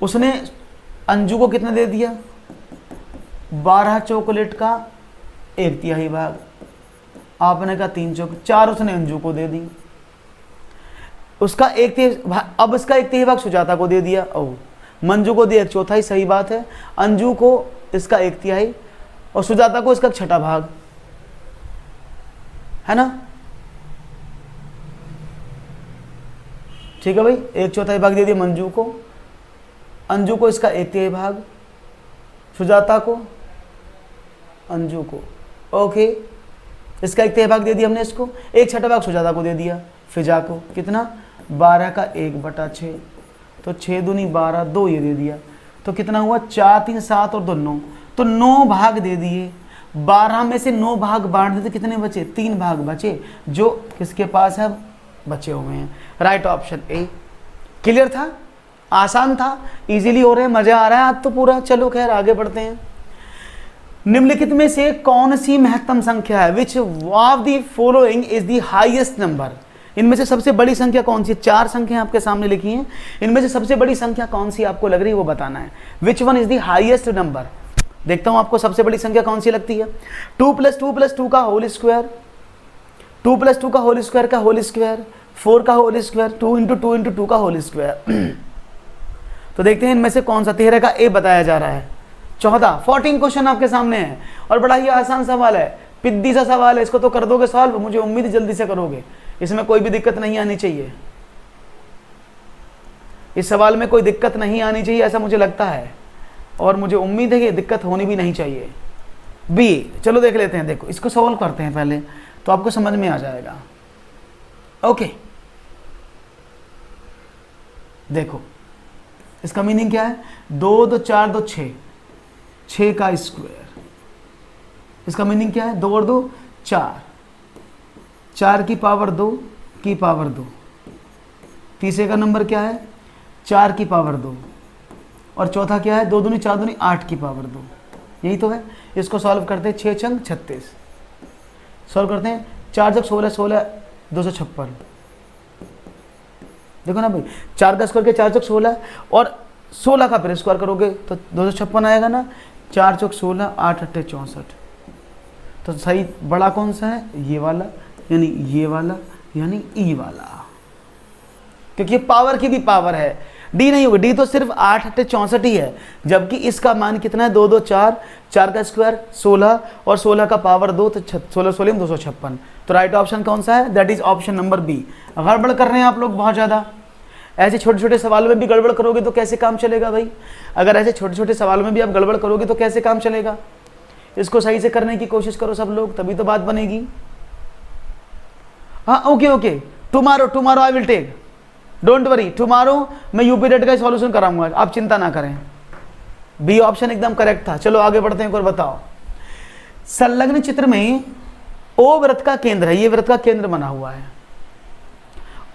उसने अंजू को कितना दे दिया? 12 चॉकलेट का 1/3 भाग, आपने कहा 3 चॉकलेट, 4 उसने अंजू को दे दी। उसका 1/3, अब इसका 1/3 भाग सुजाता को दे दिया। ओ, मंजू को दिया 1/4, सही बात है। अंजू को इसका 1/3 और सुजाता को इसका 1/6 भाग, है ना? ठीक है भाई, 1/4 भाग दे दिया मंजू को, अंजू को इसका 1/3 भाग, सुजाता को, अंजू को। ओके, इसका 1/3 भाग दे दिया हमने इसको, 1/6 भाग सुजाता को दे दिया, फिजा को। कितना? 12 का 1/6, तो 6 दूनी 12, 2 ये दे दिया, तो कितना हुआ? 4 3 7 और 2 9, तो 9 भाग दे दिए। 12 में से 9 भाग बांट देते, कितने बचे? 3 भाग बचे, जो किसके पास है? बचे हुए हैं। Right option A. क्लियर था? आसान था, इजीली हो रहे हैं, मजा आ रहा है आप तो पूरा। चलो खैर आगे बढ़ते हैं। निम्नलिखित में से कौन सी महत्तम संख्या है? Which of the following is the highest number? इनमें से सबसे बड़ी संख्या कौन सी है? 4 संख्या आपके सामने लिखी हैं, इनमें से सबसे बड़ी संख्या कौन सी आपको लग रही है वो बताना है। Which one is the highest number? देखता हूं आपको सबसे बड़ी संख्या कौन सी लगती है। 2 + 2 + 2 का होल स्क्वायर, 2 + 2 का होल स्क्वायर का होल स्क्वायर, 4 का होल स्क्वायर, 2 × 2 × 2 का होल स्क्वायर। तो देखते हैं इनमें से कौन सा। 13 का ए बताया जा रहा है, 14 क्वेश्चन आपके सामने है, और बड़ा ही आसान सवाल है, पिद्दी सा सवाल है, इसको तो कर दोगे सॉल्व, मुझे उम्मीद है जल्दी से करोगे, इसमें कोई भी दिक्कत नहीं आनी चाहिए। इस सवाल में कोई दिक्कत नहीं आनी चाहिए ऐसा मुझे लगता है, और मुझे उम्मीद है कि दिक्कत होनी भी नहीं चाहिए। बी, चलो देख लेते हैं। देखो इसको सॉल्व करते हैं पहले, तो आपको समझ में आ जाएगा। ओके, देखो इसका मीनिंग क्या है? 2 2 4 2 6, 6 का स्क्वायर इसका मीनिंग क्या है, 2 और 2 4, 4 की पावर 2 की पावर 2। तीसरे का नंबर क्या है, 4 की पावर 2, और चौथा क्या है, 2 दूनी 4 दूनी 8 की पावर 2। यही तो है। इसको सॉल्व करते हैं, 6 छंग 36, सॉल्व करते हैं, 4 जग 16, 16 256। देखो ना भाई, 4 का स्क्वायर किया 4 चौक 16, और 16 का फिर स्क्वायर करोगे तो 256 आएगा ना। 4 चौक 16, 8 अट्ठे 64। तो सही बड़ा कौन सा है, ये वाला, यानी ये वाला, यानी ई वाला, क्योंकि पावर की भी पावर है। डी नहीं होगी, डी तो सिर्फ 8 अट्ठे 64 ही है, जबकि इसका मान कितना है, 2 2 4, 4 का स्क्वायर 16, और 16 का पावर 2, तो 16 16 256। तो राइट ऑप्शन कौन सा है, that is option number B. गड़बड़ कर रहे हैं आप लोग बहुत ज़्यादा। ऐसे छोटे छोटे सवालों में भी गड़बड़ करोगे तो कैसे काम चलेगा भाई। अगर ऐसे छोटे छोटे सवालों में भी आप गड़बड़ करोगे तो कैसे काम चलेगा। इसको सही से करने की कोशिश करो सब लोग, तभी तो बात बनेगी। हाँ okay okay, tomorrow I will take, don't worry, tomorrow मैं यूपी डेट का सॉल्यूशन कराऊंगा, आप चिंता ना करें। बी ऑप्शन एकदम करेक्ट था। चलो आगे बढ़ते हैं, और बताओ। संलग्न चित्र में ओ वृत्त का केंद्र है, ये वृत्त का केंद्र बना हुआ है,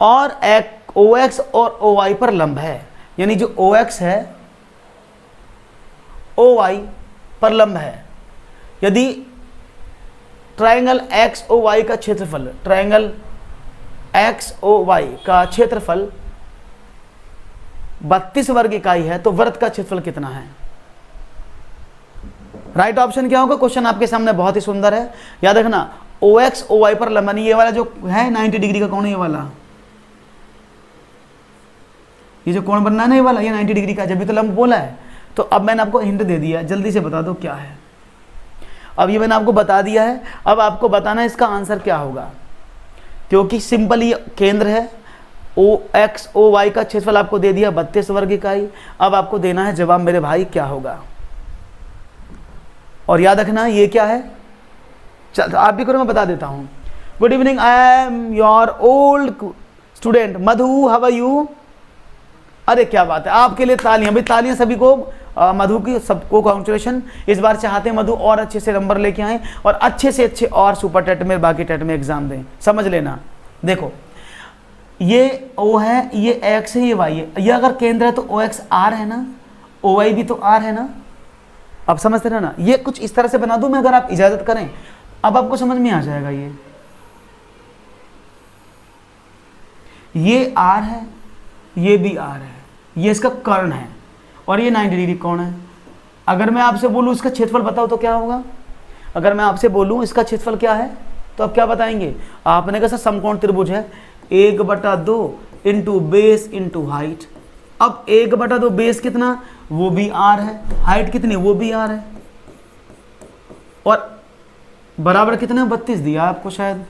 और OX और OY पर लंब है, यानी जो OX है OY पर लंब है। यदि ट्रायंगल XOY का क्षेत्रफल, ट्रायंगल XOY का क्षेत्रफल 32 वर्ग इकाई है, तो वृत्त का क्षेत्रफल कितना है। राइट ऑप्शन क्या होगा, क्वेश्चन आपके सामने बहुत ही सुंदर है, याद रखना। OX OY पर लंब, ये वाला जो है 90 डिग्री का कोण, ये वाला, ये जो कोण बनना है ना, ये वाला, ये 90 डिग्री का, जब भी तो लंब बोला है। तो अब मैंने आपको हिंट दे दिया है, जल्दी से बता दो क्या है। अब ये मैंने आपको बता दिया है, अब आपको बताना है इसका आंसर क्या होगा, क्योंकि सिंपल ये केंद्र है। OX OY का क्षेत्रफल आपको दे दिया 32 वर्ग इकाई। अब आपको देना है जवाब मेरे भाई क्या होगा, और याद रखना ये क्या है। चल आप भी करो, मैं बता देता हूँ। Good evening, I am your old student Madhu, how are you. अरे क्या बात है, आपके लिए तालियां भाई, तालियां सभी को। मधु की सबको कॉन्ग्रेचुलेशन। इस बार चाहते हैं मधु और अच्छे से नंबर लेके आए, और अच्छे से अच्छे और सुपर टेट में, बाकी टेट में एग्जाम दें। समझ लेना, देखो ये O है, ये X है, ये Y है। ये अगर केंद्र है तो OX R है ना, OY भी तो R है ना। अब समझते रहे ना, ये कुछ इस तरह से बना दूं मैं, अगर आप इजाजत करें। अब आपको समझ में आ जाएगा। ये R है, ये भी R है, ये इसका कर्ण है, और ये 90 डिग्री कोण है। अगर मैं आपसे बोलूं इसका क्षेत्रफल बताओ तो क्या होगा। अगर मैं आपसे बोलूं इसका क्षेत्रफल क्या है, तो आप क्या बताएंगे। आपने कहा सर समकोण त्रिभुज है, 1/2 इंटू बेस इंटू हाइट। अब 1/2 बेस कितना, वो भी R है, हाइट कितनी, वो भी R है, और बराबर कितना 32 दिया आपको शायद।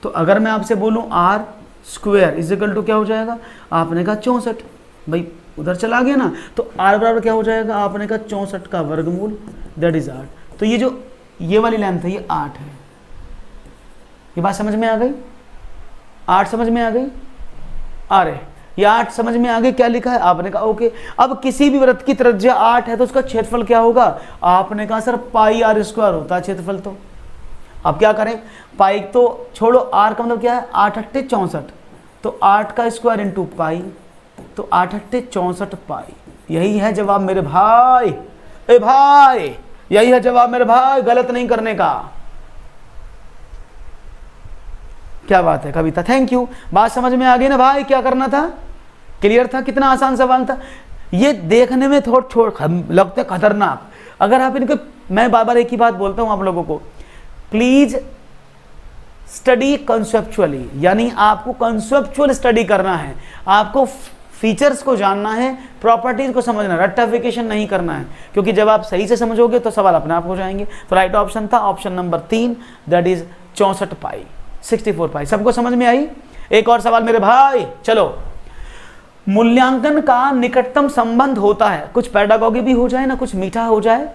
तो अगर मैं आपसे बोलूं R स्क्वायर इजिकल टू क्या हो जाएगा, आपने कहा 64। भाई उधर चला गया ना, तो R बराबर क्या हो जाएगा, आपने कहा 64 का वर्गमूल, दैट इज 8। तो ये जो ये वाली लेंथ है, ये 8 है। ये बात समझ में आ गई, 8 समझ में आ गई। अरे ये 8 समझ में आ गई, क्या लिखा है आपने कहा ओके। अब किसी भी वृत्त की त्रिज्या 8 है तो उसका क्षेत्रफल क्या होगा, आपने कहा सर पाई R स्क्वायर होता है क्षेत्रफल। तो अब क्या करें, पाई तो छोड़ो, R का मतलब क्या है, 8 अट्ठे 64, तो 8 का स्क्वायर इंटू पाई, तो 8 अट्ठे 64 पाई। यही है जवाब मेरे भाई। ए भाई यही है जवाब मेरे भाई, गलत नहीं करने का। क्या बात है कविता, थैंक यू। बात समझ में आ गई ना भाई, क्या करना था, क्लियर था, कितना आसान सवाल था। ये देखने में थोड़ा लगता है खतरनाक। अगर आप इनको, मैं बार बार एक ही बात बोलता हूं आप लोगों को, प्लीज स्टडी कंसेप्चुअली, यानी आपको कंसेप्चुअल स्टडी करना है, आपको फीचर्स को जानना है, प्रॉपर्टीज को समझना है, रट्टाफिकेशन नहीं करना है, क्योंकि जब आप सही से समझोगे तो सवाल अपने आप हो जाएंगे। तो राइट ऑप्शन था ऑप्शन नंबर 3, दैट इज 64 पाई, 64 पाई। सबको समझ में आई। एक और सवाल मेरे भाई, चलो। मूल्यांकन का निकटतम संबंध होता है, कुछ पैडागॉजी भी हो जाए ना, कुछ मीठा हो जाए।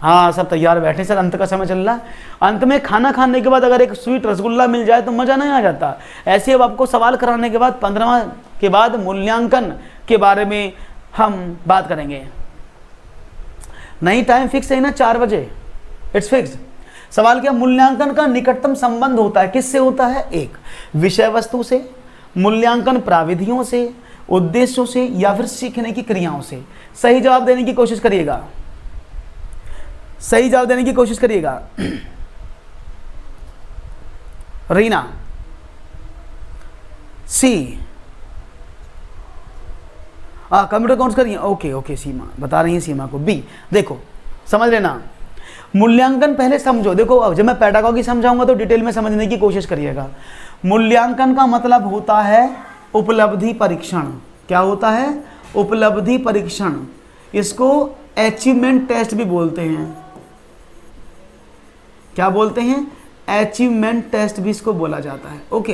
हाँ सब तैयार बैठे सर, अंत का समय चल रहा है। अंत में खाना खाने के बाद अगर एक स्वीट रसगुल्ला मिल जाए तो मजा नहीं आ जाता। ऐसे अब आपको सवाल कराने के बाद 15वां के बाद मूल्यांकन के बारे में हम बात करेंगे। नहीं टाइम फिक्स है ना, 4 बजे, इट्स फिक्स। सवाल क्या, मूल्यांकन का निकटतम संबंध होता है, किससे होता है? एक, विषय वस्तु से, मूल्यांकन प्राविधियों से, उद्देश्यों से, या फिर सीखने की क्रियाओं से। सही जवाब देने की कोशिश करिएगा, सही जवाब देने की कोशिश करिएगा। रीना, सी, कंप्यूटर कोर्स करिए, ओके ओके, सीमा बता रही है, सीमा को बी। देखो समझ लेना, मूल्यांकन पहले समझो। देखो अब जब मैं पेडागॉजी समझाऊंगा तो डिटेल में समझने की कोशिश करिएगा। मूल्यांकन का मतलब होता है उपलब्धि परीक्षण। क्या होता है? उपलब्धि परीक्षण। इसको अचीवमेंट टेस्ट भी बोलते हैं। क्या बोलते हैं? अचीवमेंट टेस्ट भी इसको बोला जाता है। ओके,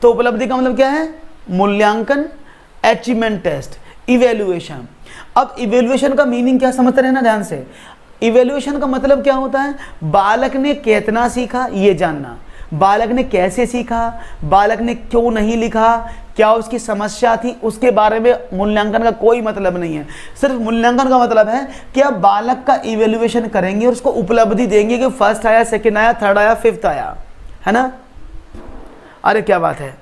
तो उपलब्धि का मतलब क्या है? मूल्यांकन, अचीवमेंट टेस्ट, इवेल्युएशन। अब इवेल्युएशन का मीनिंग क्या समझते रहना ध्यान से। इवेल्युएशन का मतलब क्या होता है? बालक ने कितना सीखा ये जानना, बालक ने कैसे सीखा, बालक ने क्यों नहीं लिखा, क्या उसकी समस्या थी, उसके बारे में मूल्यांकन का कोई मतलब नहीं है। सिर्फ मूल्यांकन का मतलब है कि आप बालक का इवेल्युएशन करेंगे और उसको उपलब्धि देंगे कि फर्स्ट आया, सेकंड आया, थर्ड आया, फिफ्थ आया, है ना? अरे क्या बात है।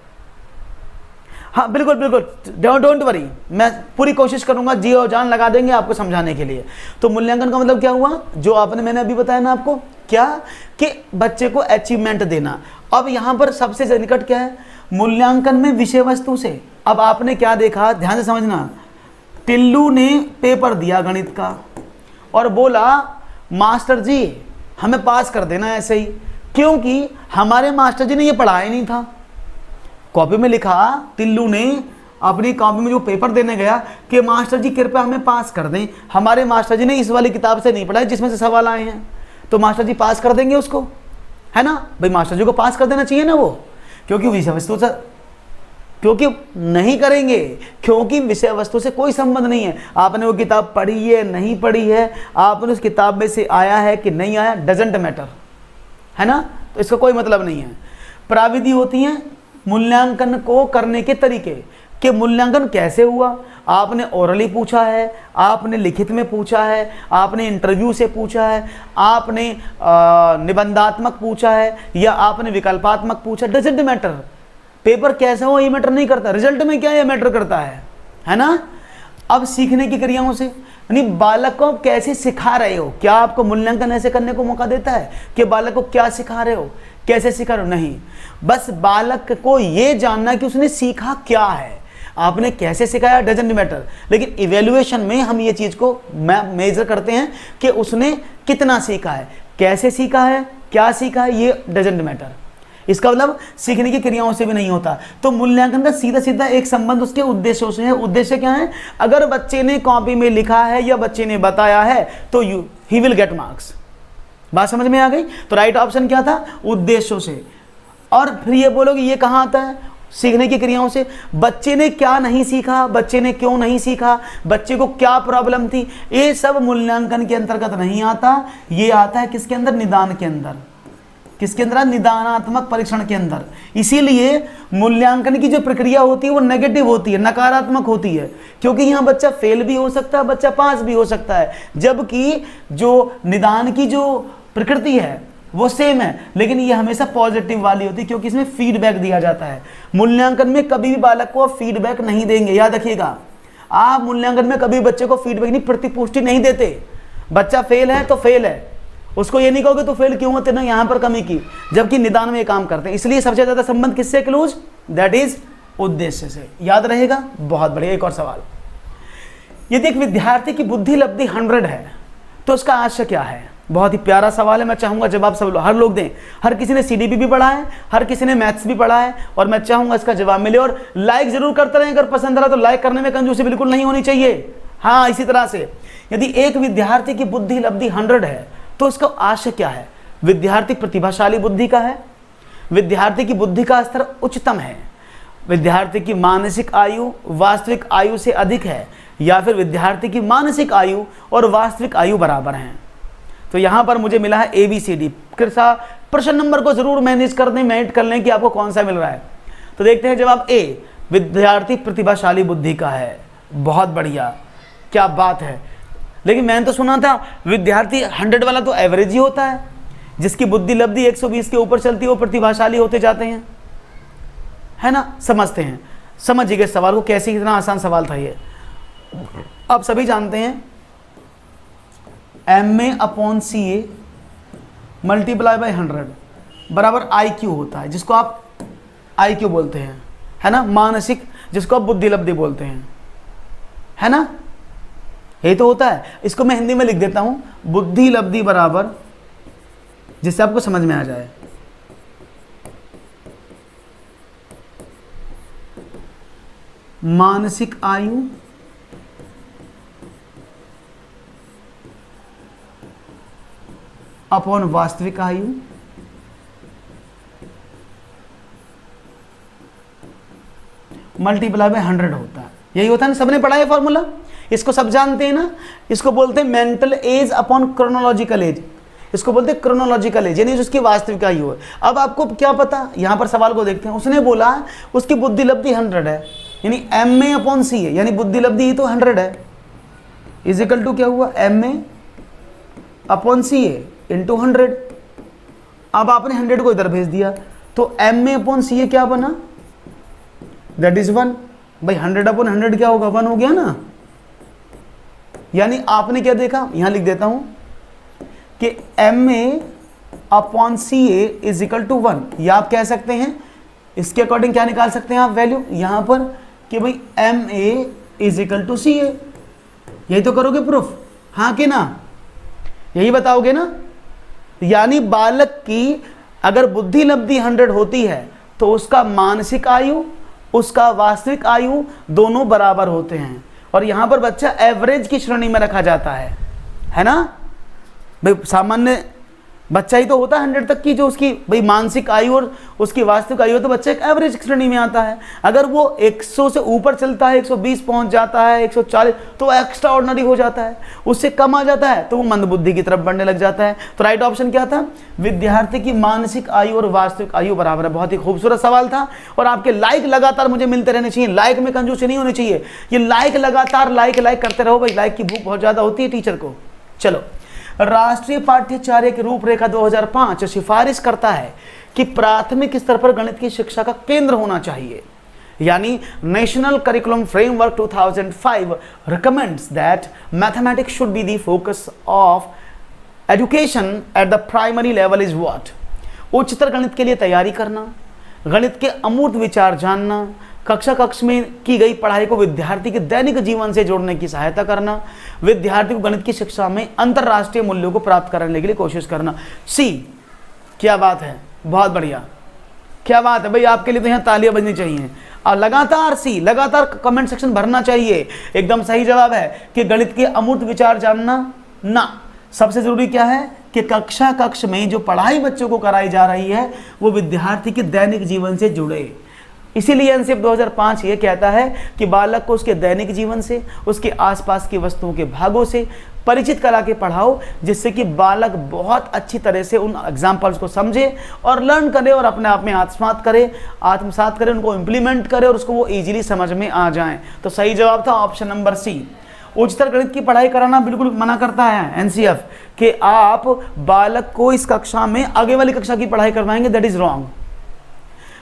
हाँ बिल्कुल बिल्कुल, डोंट वरी, मैं पूरी कोशिश करूंगा, जी और जान लगा देंगे आपको समझाने के लिए। तो मूल्यांकन का मतलब क्या हुआ? जो आपने, मैंने अभी बताया ना आपको, क्या कि बच्चे को अचीवमेंट देना। अब यहाँ पर सबसे निकट क्या है? मूल्यांकन में विषय वस्तु से। अब आपने क्या देखा, ध्यान से समझना। टिल्लू ने पेपर दिया गणित का और बोला मास्टर जी हमें पास कर देना ऐसे ही, क्योंकि हमारे मास्टर जी ने ये पढ़ाया नहीं था। कॉपी में लिखा, टिल्लू ने अपनी कॉपी में जो पेपर देने गया कि मास्टर जी कृपया हमें पास कर दें, हमारे मास्टर जी ने इस वाली किताब से नहीं पढ़ा जिसमें से सवाल आए हैं, तो मास्टर जी पास कर देंगे उसको, है ना भाई? मास्टर जी को पास कर देना चाहिए ना वो, क्योंकि विषय वस्तु से, क्योंकि नहीं करेंगे, क्योंकि विषय वस्तु से कोई संबंध नहीं है। आपने वो किताब पढ़ी है, नहीं पढ़ी है, आपने उस किताब में से आया है कि नहीं आया, डजेंट मैटर, है ना? तो इसका कोई मतलब नहीं है। प्राविधि होती हैं मूल्यांकन को करने के तरीके, कि मूल्यांकन कैसे हुआ। आपने ओरली पूछा है, आपने लिखित में पूछा है, आपने इंटरव्यू से पूछा है, आपने निबंधात्मक पूछा है, या आपने विकल्पात्मक पूछा, डजेंट मैटर। पेपर कैसा हो ये मैटर नहीं करता, रिजल्ट में क्या ये मैटर करता है ना? अब सीखने की क्रियाओं से, यानी बालक को कैसे सिखा रहे हो। क्या आपको मूल्यांकन ऐसे करने को मौका देता है कि बालक को क्या सिखा रहे हो, कैसे सिखा रहे हो? नहीं, बस बालक को ये जानना कि उसने सीखा क्या है। आपने कैसे सिखाया डजंट मैटर, लेकिन इवेल्युएशन में हम ये चीज़ को मेजर करते हैं कि उसने कितना सीखा है, कैसे सीखा है, क्या सीखा है, ये डजंट मैटर। इसका मतलब सीखने की क्रियाओं से भी नहीं होता। तो मूल्यांकन का सीधा सीधा एक संबंध उसके उद्देश्यों से है। उद्देश्य क्या है? अगर बच्चे ने कॉपी में लिखा है या बच्चे ने बताया है तो ही विल गेट मार्क्स। बात समझ में आ गई? तो राइट ऑप्शन क्या था? उद्देश्यों से। और फिर ये बोलोगे ये कहाँ आता है? सीखने की क्रियाओं से। बच्चे ने क्या नहीं सीखा, बच्चे ने क्यों नहीं सीखा, बच्चे को क्या प्रॉब्लम थी, ये सब मूल्यांकन के अंतर्गत नहीं आता। ये आता है किसके अंदर? निदान के अंदर। किसके अंदर? निदानात्मक परीक्षण के अंदर। इसीलिए मूल्यांकन की जो प्रक्रिया होती है वो नेगेटिव होती है, नकारात्मक होती है, क्योंकि यहाँ बच्चा फेल भी हो सकता है, बच्चा पास भी हो सकता है। जबकि जो निदान की जो प्रकृति है वो सेम है, लेकिन ये हमेशा पॉजिटिव वाली होती है, क्योंकि इसमें फीडबैक दिया जाता है। मूल्यांकन में कभी भी बालक को फीडबैक नहीं देंगे, याद रखिएगा। आप मूल्यांकन में कभी बच्चे को फीडबैक नहीं, प्रतिपुष्टि नहीं देते। बच्चा फेल है तो फेल है, उसको ये नहीं कहोगे तो फेल क्यों होते ना, यहाँ पर कमी की, जबकि निदान में ये काम करते हैं। इसलिए सबसे ज्यादा संबंध किससे क्लोज? दैट इज उद्देश्य से। याद रहेगा? बहुत बढ़िया। एक और सवाल, यदि एक विद्यार्थी की बुद्धि लब्धि 100 है तो उसका आशय क्या है? बहुत ही प्यारा सवाल है। मैं चाहूंगा जवाब सब हर लोग दें। हर किसी ने सीडीपी भी पढ़ा है, हर किसी ने मैथ्स भी पढ़ा है, और मैं चाहूंगा इसका जवाब मिले। और लाइक जरूर करते रहें, अगर पसंद रहा तो लाइक करने में कंजूसी बिल्कुल नहीं होनी चाहिए। हाँ, इसी तरह से यदि एक विद्यार्थी की बुद्धि लब्धि 100 है तो उसका आशय क्या है? विद्यार्थी प्रतिभाशाली बुद्धि का है, विद्यार्थी की बुद्धि का स्तर उच्चतम है, विद्यार्थी की मानसिक आयु वास्तविक आयु से अधिक है, या फिर विद्यार्थी की मानसिक आयु और वास्तविक आयु बराबर हैं। तो यहां पर मुझे मिला है ABCD। कृपया प्रश्न नंबर को जरूर मैनेज कर दें, मेट कर लें कि आपको कौन सा मिल रहा है। तो देखते हैं जवाब A, विद्यार्थी प्रतिभाशाली बुद्धि का है। बहुत बढ़िया, क्या बात है। लेकिन मैंने तो सुना था विद्यार्थी 100 वाला तो एवरेज ही होता है, जिसकी बुद्धि लब्धि 120 के ऊपर चलती है वो प्रतिभाशाली होते जाते हैं, है ना। समझते हैं, समझ गए सवाल को कैसे, कितना आसान सवाल था ये। आप सभी जानते हैं MA/CA मल्टीप्लाई बाय 100 बराबर IQ होता है, जिसको आप IQ बोलते हैं, है ना, मानसिक, जिसको आप बुद्धि लब्धि बोलते हैं, है ना, यही तो होता है। इसको मैं हिंदी में लिख देता हूं, बुद्धि लब्धि बराबर, जिससे आपको समझ में आ जाए, मानसिक आयु अपॉन वास्तविक आयु मल्टीप्लाई बाय 100 होता है। यही होता है ना, सबने पढ़ा है फॉर्मूला, इसको सब जानते हैं ना। इसको बोलते हैं mental as upon chronological age, इसको बोलते हैं क्रोनोलॉजिकल एज, यानी उसकी वास्तविक आयु है। अब आपको क्या पता, यहां पर सवाल को देखते हैं, उसने बोला उसकी बुद्धि लब्धि 100 है, यानी MA/CA, यानी बुद्धि लब्धि तो 100 है, इज इक्वल टू क्या हुआ, MA/CA इंटू 100। अब आपने 100 को इधर भेज दिया, तो MA/CA क्या बना, दैट इज 1। भाई 100/100 क्या होगा, 1 हो गया ना। यानी आपने क्या देखा, यहां लिख देता हूं कि MA/CA इज इक्वल टू 1, या आप कह सकते हैं इसके अकॉर्डिंग क्या निकाल सकते हैं आप वैल्यू यहां पर, कि भाई MA is equal to CA। यही तो करोगे प्रूफ, हाँ कि ना, यही बताओगे ना। यानी बालक की अगर बुद्धि लब्धि 100 होती है तो उसका मानसिक आयु, उसका वास्तविक आयु दोनों बराबर होते हैं, और यहां पर बच्चा एवरेज की श्रेणी में रखा जाता है ना। भाई सामान्य बच्चा ही तो होता है 100 तक की, जो उसकी भाई मानसिक आयु और उसकी वास्तविक आयु, तो बच्चा एक एवरेज श्रेणी में आता है। अगर वो 100 से ऊपर चलता है, 120 पहुंच जाता है, 140, तो एक्स्ट्रा ऑर्डिनरी हो जाता है। उससे कम आ जाता है तो वो मंदबुद्धि की तरफ बढ़ने लग जाता है। तो राइट ऑप्शन क्या था, विद्यार्थी की मानसिक आयु और वास्तविक आयु बराबर है। बहुत ही खूबसूरत सवाल था, और आपके लाइक लगातार मुझे मिलते रहने चाहिए, लाइक में कंजूसी नहीं होनी चाहिए। ये लाइक लगातार लाइक करते रहो भाई, लाइक की भूख बहुत ज्यादा होती है टीचर को। चलो, राष्ट्रीय पाठ्यचर्या की रूपरेखा 2005 सिफारिश करता है कि प्राथमिक स्तर पर गणित की शिक्षा का केंद्र होना चाहिए, यानी national curriculum framework 2005 recommends that mathematics should be the focus of education at the primary level is what? उच्चतर गणित के लिए तैयारी करना, गणित के अमूर्त विचार जानना, कक्ष में की गई पढ़ाई को विद्यार्थी के दैनिक जीवन से जोड़ने की सहायता करना, विद्यार्थी को गणित की शिक्षा में अंतरराष्ट्रीय मूल्यों को प्राप्त करने के लिए कोशिश करना। सी, क्या बात है, बहुत बढ़िया, क्या बात है भाई, आपके लिए तो यहाँ तालियां बजनी चाहिए। और लगातार सी, लगातार कमेंट सेक्शन भरना चाहिए। एकदम सही जवाब है कि गणित के अमूर्त विचार जानना ना, सबसे जरूरी क्या है कि कक्ष में जो पढ़ाई बच्चों को कराई जा रही है वो विद्यार्थी के दैनिक जीवन से जुड़े। इसीलिए एनसीएफ 2005 ये कहता है कि बालक को उसके दैनिक जीवन से, उसके आसपास की वस्तुओं के भागों से परिचित करा के पढ़ाओ, जिससे कि बालक बहुत अच्छी तरह से उन एग्जाम्पल्स को समझे और लर्न करे और अपने आप में आत्मसात करे, उनको इम्प्लीमेंट करे और उसको वो ईजिली समझ में आ जाए। तो सही जवाब था ऑप्शन नंबर सी। उच्चतर गणित की पढ़ाई कराना बिल्कुल मना करता है एनसीएफ कि आप बालक को इस कक्षा में आगे वाली कक्षा की पढ़ाई करवाएंगे, दैट इज रॉन्ग।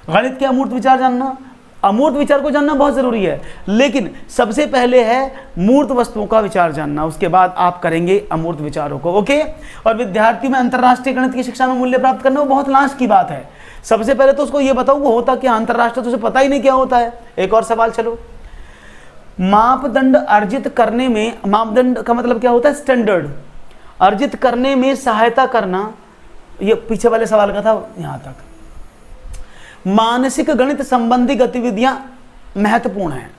गणित के अमूर्त विचार जानना, अमूर्त विचार को जानना बहुत जरूरी है, लेकिन सबसे पहले है मूर्त वस्तुओं का विचार जानना, उसके बाद आप करेंगे अमूर्त विचारों को। ओके, और विद्यार्थी में अंतरराष्ट्रीय गणित की शिक्षा में मूल्य प्राप्त करना वो बहुत लास्ट की बात है। सबसे पहले तो उसको ये बताओ वो होता क्या अंतरराष्ट्रीय, तो उसे पता ही नहीं क्या होता है। एक और सवाल, चलो, मापदंड अर्जित करने में, मापदंड का मतलब क्या होता है, स्टैंडर्ड अर्जित करने में सहायता करना, ये पीछे वाले सवाल का था यहां तक। मानसिक गणित संबंधी गतिविधियां महत्वपूर्ण हैं,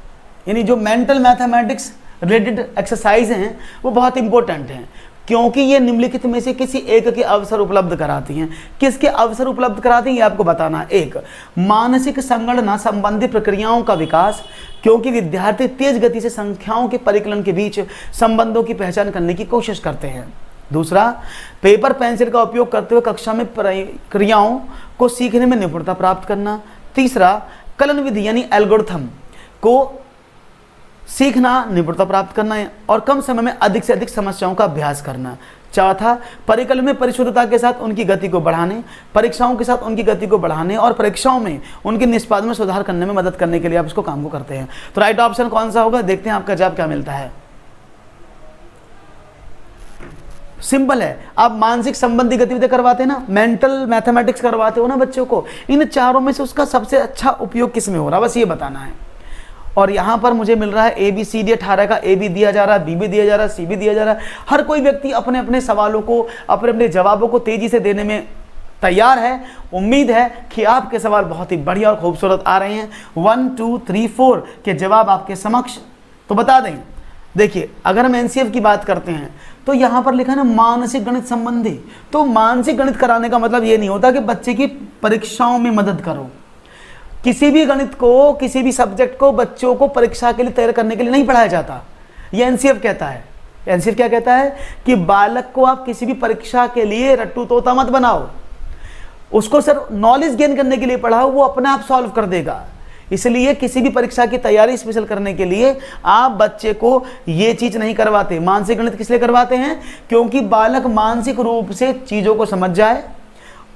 यानी जो मेंटल मैथमेटिक्स रिलेटेड एक्सरसाइज हैं वो बहुत इंपॉर्टेंट हैं, क्योंकि ये निम्नलिखित में से किसी एक के अवसर उपलब्ध कराती हैं। किसके अवसर उपलब्ध कराती हैं ये आपको बताना है। एक, मानसिक संगणना संबंधी प्रक्रियाओं का विकास, क्योंकि विद्यार्थी तेज गति से संख्याओं के परिकलन के बीच संबंधों की पहचान करने की कोशिश करते हैं। दूसरा, पेपर पेंसिल का उपयोग करते हुए कक्षा में प्रक्रियाओं को सीखने में निपुणता प्राप्त करना। तीसरा, कलन विधि यानी एल्गोरिथम को सीखना, निपुणता प्राप्त करना है और कम समय में अधिक से अधिक समस्याओं का अभ्यास करना। चौथा, परिकल्प में परिशुद्धता के साथ उनकी गति को बढ़ाने, परीक्षाओं के साथ उनकी गति को बढ़ाने और परीक्षाओं में उनके निष्पादन में सुधार करने में मदद करने के लिए आप इसको काम को करते हैं। तो राइट ऑप्शन कौन सा होगा, देखते हैं आपका जवाब क्या मिलता है। सिंपल है, आप मानसिक संबंधी गतिविधि करवाते हैं ना, मेंटल मैथमेटिक्स करवाते हो ना बच्चों को, इन चारों में से उसका सबसे अच्छा उपयोग किस में हो रहा है, बस ये बताना है। और यहाँ पर मुझे मिल रहा है ABCD 18 का A भी दिया जा रहा है, B भी दिया जा रहा है, C भी दिया जा रहा है। हर कोई व्यक्ति अपने अपने सवालों को, अपने अपने जवाबों को तेजी से देने में तैयार है। उम्मीद है कि आपके सवाल बहुत ही बढ़िया और खूबसूरत आ रहे हैं। 1 2 3 4 के जवाब आपके समक्ष, तो बता दें। देखिए, अगर हम NCF की बात करते हैं तो यहाँ पर लिखा है ना मानसिक गणित संबंधी। तो मानसिक गणित कराने का मतलब ये नहीं होता कि बच्चे की परीक्षाओं में मदद करो। किसी भी गणित को, किसी भी सब्जेक्ट को बच्चों को परीक्षा के लिए तैयार करने के लिए नहीं पढ़ाया जाता। ये NCF कहता है। NCF क्या कहता है कि बालक को आप किसी भी परीक्षा के लिए रट्टू तोता मत बनाओ, उसको सिर्फ नॉलेज गेन करने के लिए पढ़ाओ, वो अपने आप सॉल्व कर देगा। इसलिए किसी भी परीक्षा की तैयारी स्पेशल करने के लिए आप बच्चे को ये चीज नहीं करवाते। मानसिक गणित किस लिए करवाते हैं, क्योंकि बालक मानसिक रूप से चीजों को समझ जाए,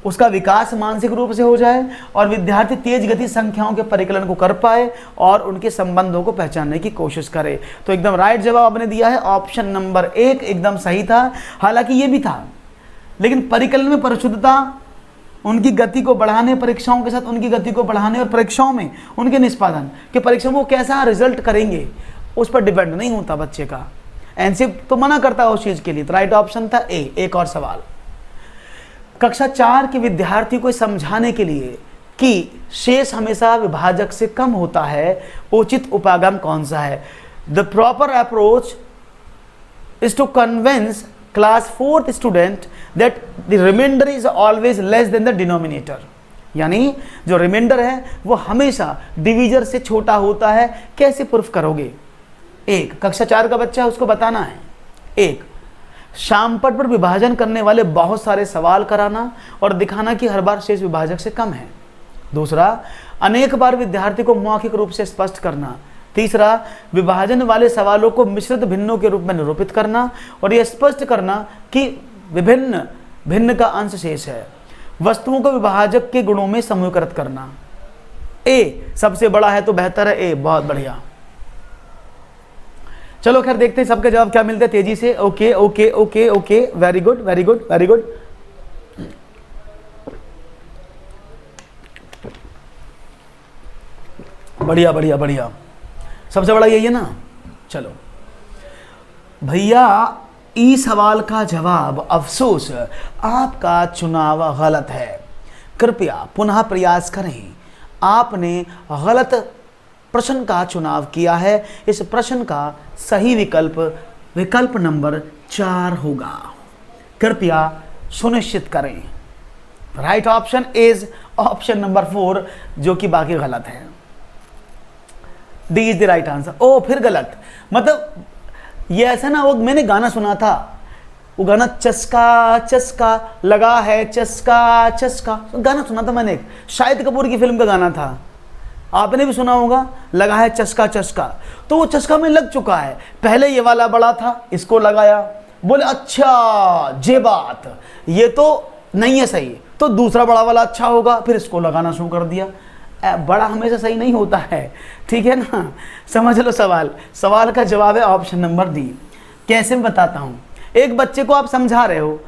उसका विकास मानसिक रूप से हो जाए और विद्यार्थी तेज गति संख्याओं के परिकलन को कर पाए और उनके संबंधों को पहचानने की कोशिश करे। तो एकदम राइट जवाब आपने दिया है, ऑप्शन नंबर 1 एकदम सही था। हालांकि ये भी था, लेकिन परिकलन में परिशुद्धता, उनकी गति को बढ़ाने, परीक्षाओं के साथ उनकी गति को बढ़ाने और परीक्षाओं में उनके निष्पादन के परीक्षा में वो कैसा रिजल्ट करेंगे उस पर डिपेंड नहीं होता बच्चे का। NCF तो मना करता है उस चीज के लिए। तो राइट ऑप्शन था A। एक और सवाल, कक्षा 4 के विद्यार्थी को समझाने के लिए कि शेष हमेशा विभाजक से कम होता है, उचित उपागम कौन सा है। The proper approach is to convince class 4th student that the reminder is always less than the denominator. यानी जो रिमाइंडर है वो हमेशा डिविजर से छोटा होता है। कैसे प्रूफ करोगे? एक, कक्षा 4 का बच्चा है, उसको बताना है। एक, शामपट पर विभाजन करने वाले बहुत सारे सवाल कराना और दिखाना कि हर बार शेष विभाजक से कम है। दूसरा, अनेक बार विद्यार्थी को मौखिक रूप से स्पष्ट करना। तीसरा, विभाजन वाले सवालों को मिश्रित भिन्नों के रूप में निरूपित करना और यह स्पष्ट करना कि विभिन्न भिन्न का अंश शेष है। वस्तुओं को विभाजक के गुणों में समूहीकृत करना। ए सबसे बड़ा है तो बेहतर है। ए बहुत बढ़िया। चलो खैर देखते हैं सबके जवाब क्या मिलते हैं तेजी से। Okay okay okay okay, very good very good very good. बढ़िया बढ़िया बढ़िया, सबसे बड़ा यही है ना। चलो भैया, ई सवाल का जवाब अफसोस आपका चुनाव गलत है। कृपया पुनः प्रयास करें। आपने गलत प्रश्न का चुनाव किया है। इस प्रश्न का सही विकल्प नंबर 4 होगा। कृपया सुनिश्चित करें। Right option is option number 4, जो कि बाकी गलत है। D is the right answer. ओ फिर गलत, मतलब ये ऐसा ना, वो मैंने गाना सुना था, वो गाना चस्का चस्का लगा है, चस्का चस्का गाना सुना था मैंने, शाहिद कपूर की फिल्म का गाना था, आपने भी सुना होगा, लगा है चस्का चस्का। तो वो चस्का में लग चुका है। पहले ये वाला बड़ा था, इसको लगाया, बोले अच्छा ये बात, ये तो नहीं है सही, तो दूसरा बड़ा वाला अच्छा होगा, फिर इसको लगाना शुरू कर दिया। बड़ा हमेशा सही नहीं होता है, ठीक है ना। समझ लो सवाल का जवाब है ऑप्शन नंबर डी। कैसे मैं बताता हूँ। एक बच्चे को आप समझा रहे हो,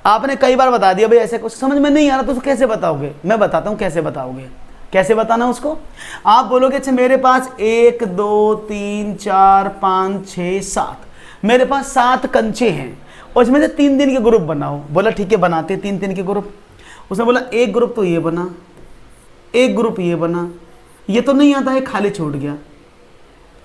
आपने कई बार बता दिया भाई ऐसे कुछ समझ में नहीं आ रहा, तो कैसे बताओगे? मैं बताता हूँ कैसे बताओगे। कैसे बताना उसको? आप बोलोगे अच्छा मेरे पास 1 2 3 4 5 6 7, मेरे पास 7 कंचे हैं और इसमें से 3 के ग्रुप बनाओ। बोला ठीक है बनाते 3 के ग्रुप। उसने बोला एक ग्रुप तो ये बना, एक ग्रुप ये बना, ये तो नहीं आता है, खाली छूट गया।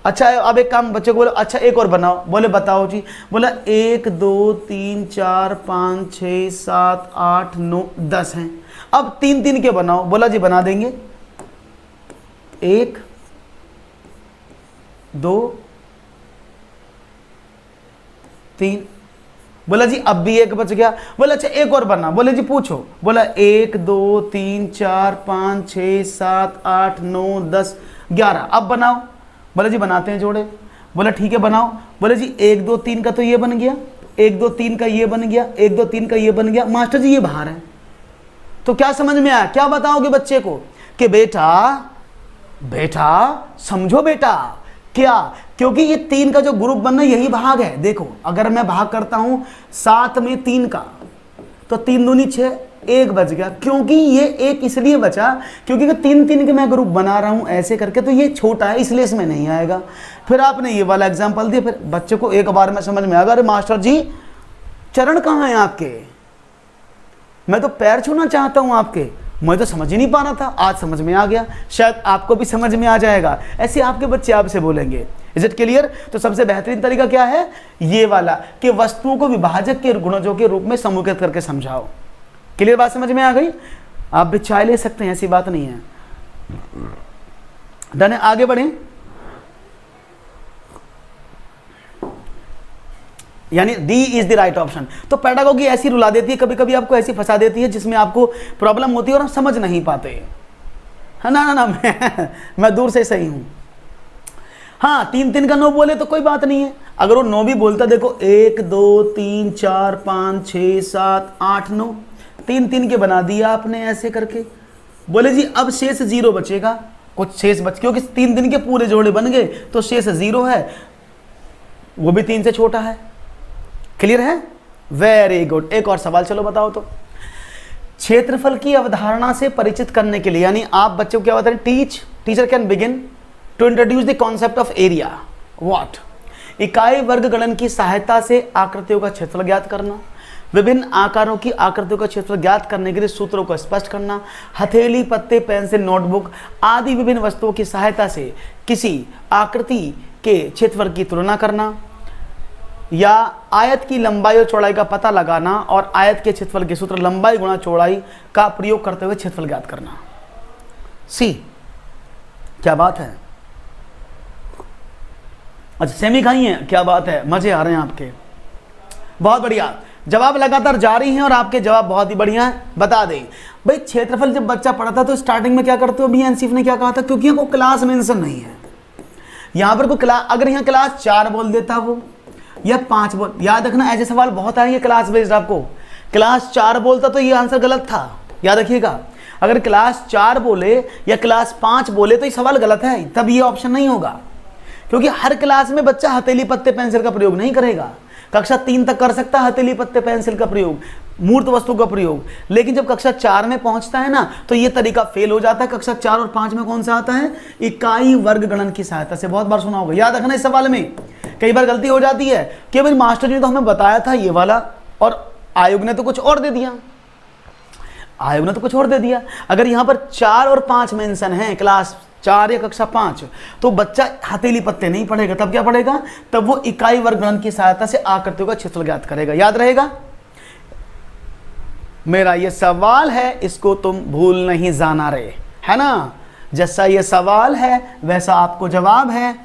अच्छा अब एक काम बच्चे को बोला अच्छा एक और बनाओ। बोले बताओ जी। बोला 1 2 3 4 5 6 7 8 9 10 हैं, अब 3 के बनाओ। बोला जी बना देंगे। 1 2 3। बोला जी अब भी एक बच गया। बोला अच्छा एक और बना। बोले जी पूछो। बोला 1 2 3 4 5 6 7 8 9 10 11, अब बनाओ। बोला जी बनाते हैं जोड़े। बोला ठीक है बनाओ। बोले जी 1 2 3 का तो ये बन गया, 1 2 3 का ये बन गया, 1 2 3 का ये बन गया, मास्टर जी ये बाहर है। तो क्या समझ में आया, क्या बताओगे बच्चे को कि बेटा बेटा समझो बेटा क्या, क्योंकि ये 3 का जो ग्रुप बनना यही भाग है। देखो अगर मैं भाग करता हूं 7 में 3 का तो 3 दूनी 6, 1 बच गया, क्योंकि ये 1 इसलिए बचा क्योंकि 3 3 के मैं ग्रुप बना रहा हूं ऐसे करके, तो ये छोटा है इसलिए इसमें नहीं आएगा। फिर आपने ये वाला एग्जाम्पल दिया, फिर बच्चे को एक बार में समझ में आ गया, अरे मास्टर जी चरण कहाँ हैं आपके, मैं तो पैर छूना चाहता हूं आपके, मैं तो समझ ही नहीं पा रहा था, आज समझ में आ गया, शायद आपको भी समझ में आ जाएगा। ऐसे आपके बच्चे आपसे बोलेंगे। Is it clear? तो सबसे बेहतरीन तरीका क्या है, ये वाला कि वस्तुओं को विभाजक के गुणजों के रूप में समूहित करके समझाओ। क्लियर बात समझ में आ गई? आप भी चाय ले सकते हैं, ऐसी बात नहीं है। डन है, आगे बढ़े। यानी D is the right option. तो पेडागोगी ऐसी रुला देती है, कभी कभी आपको ऐसी फंसा देती है जिसमें आपको प्रॉब्लम होती है और आप समझ नहीं पाते। है ना ना ना मैं दूर से सही हूं। हाँ 3 3 का 9 बोले तो कोई बात नहीं है, अगर वो 9 भी बोलता, देखो 1 2 3 4 5 6 7 8 9, 3 3 के बना दिया आपने ऐसे करके। बोले जी अब शेष 0 बचेगा, कुछ शेष बच, क्योंकि 3 3 के पूरे जोड़े बन गए तो शेष 0 है, वो भी 3 से छोटा है। क्लियर है? Very good. एक और सवाल चलो बताओ तो। क्षेत्रफल की अवधारणा से परिचित करने के लिए, यानी आप बच्चों को क्या बताएं, teacher can begin to introduce the concept of area. What? इकाई वर्ग गणन की सहायता से आकृतियों का क्षेत्रफल ज्ञात करना, विभिन्न आकारों की आकृतियों का क्षेत्रफल ज्ञात करने के लिए सूत्रों को स्पष्ट करना, हथेली, पत्ते, पेंसिल, नोटबुक आदि विभिन्न वस्तुओं की सहायता से किसी आकृति के क्षेत्रफल की तुलना करना, या आयत की लंबाई और चौड़ाई का पता लगाना और आयत के क्षेत्रफल के सूत्र लंबाई गुणा चौड़ाई का प्रयोग करते हुए क्षेत्रफल ज्ञात करना। सी, क्या बात है। अच्छा सेमी खाई है, क्या बात है, मजे आ रहे हैं आपके, बहुत बढ़िया। जवाब लगातार जारी हैं और आपके जवाब बहुत ही बढ़िया है। बता दें भाई, क्षेत्रफल जब बच्चा पढ़ता तो स्टार्टिंग में क्या करते हो, अभी एनसीफ ने क्या कहा था, क्योंकि को क्लास मेंशन नहीं है यहां पर, कोई क्लास, अगर यहाँ क्लास 4 बोल देता वो या 5 बोल, याद रखना ऐसे सवाल बहुत आएंगे क्लास बेस्ड। आपको क्लास 4 बोलता तो ये आंसर गलत था, याद रखिएगा। अगर क्लास 4 बोले या क्लास 5 बोले तो ये सवाल गलत है, तब ये ऑप्शन नहीं होगा, क्योंकि हर क्लास में बच्चा हथेली पत्ते पेंसिल का प्रयोग नहीं करेगा। कक्षा 3 तक कर सकता है हथेली पत्ते पेंसिल का प्रयोग, मूर्त वस्तु का प्रयोग, लेकिन जब कक्षा 4 में पहुंचता है ना तो ये तरीका फेल हो जाता है। कक्षा 4 और 5 में कौन सा आता है, इकाई वर्ग गणन की सहायता से। बहुत बार सुना होगा, याद रखना इस सवाल में कई बार गलती हो जाती है कि भाई मास्टर जी ने तो हमें बताया था ये वाला और आयोग ने तो कुछ और दे दिया, आयोग ने तो कुछ और दे दिया। अगर यहाँ पर 4 और 5 मेंशन है, क्लास 4 या कक्षा 5, तो बच्चा हथेली पत्ते नहीं पढ़ेगा, तब क्या पढ़ेगा, तब वो इकाई वर्ग गणन की सहायता से आकृतियों का क्षेत्रफल ज्ञात करेगा। याद रहेगा? मेरा ये सवाल है, इसको तुम भूल नहीं जाना रे, है ना। जैसा ये सवाल है वैसा आपको जवाब है,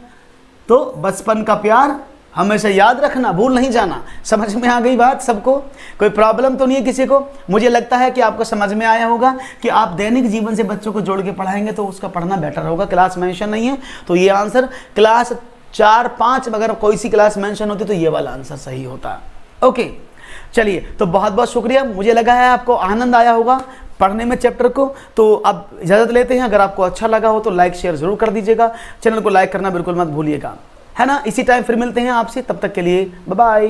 तो बचपन का प्यार हमेशा याद रखना, भूल नहीं जाना। समझ में आ गई बात सबको? कोई प्रॉब्लम तो नहीं है किसी को? मुझे लगता है कि आपको समझ में आया होगा कि आप दैनिक जीवन से बच्चों को जोड़ के पढ़ाएंगे तो उसका पढ़ना बेटर होगा। क्लास मेंशन नहीं है तो ये आंसर, क्लास 4 5 अगर कोई सी क्लास मेंशन होती तो ये वाला आंसर सही होता। ओके चलिए, तो बहुत बहुत शुक्रिया। मुझे लगा है आपको आनंद आया होगा पढ़ने में चैप्टर को। तो अब इजाज़त लेते हैं। अगर आपको अच्छा लगा हो तो लाइक शेयर जरूर कर दीजिएगा, चैनल को लाइक करना बिल्कुल मत भूलिएगा, है ना। इसी टाइम फिर मिलते हैं आपसे, तब तक के लिए बाय बाय।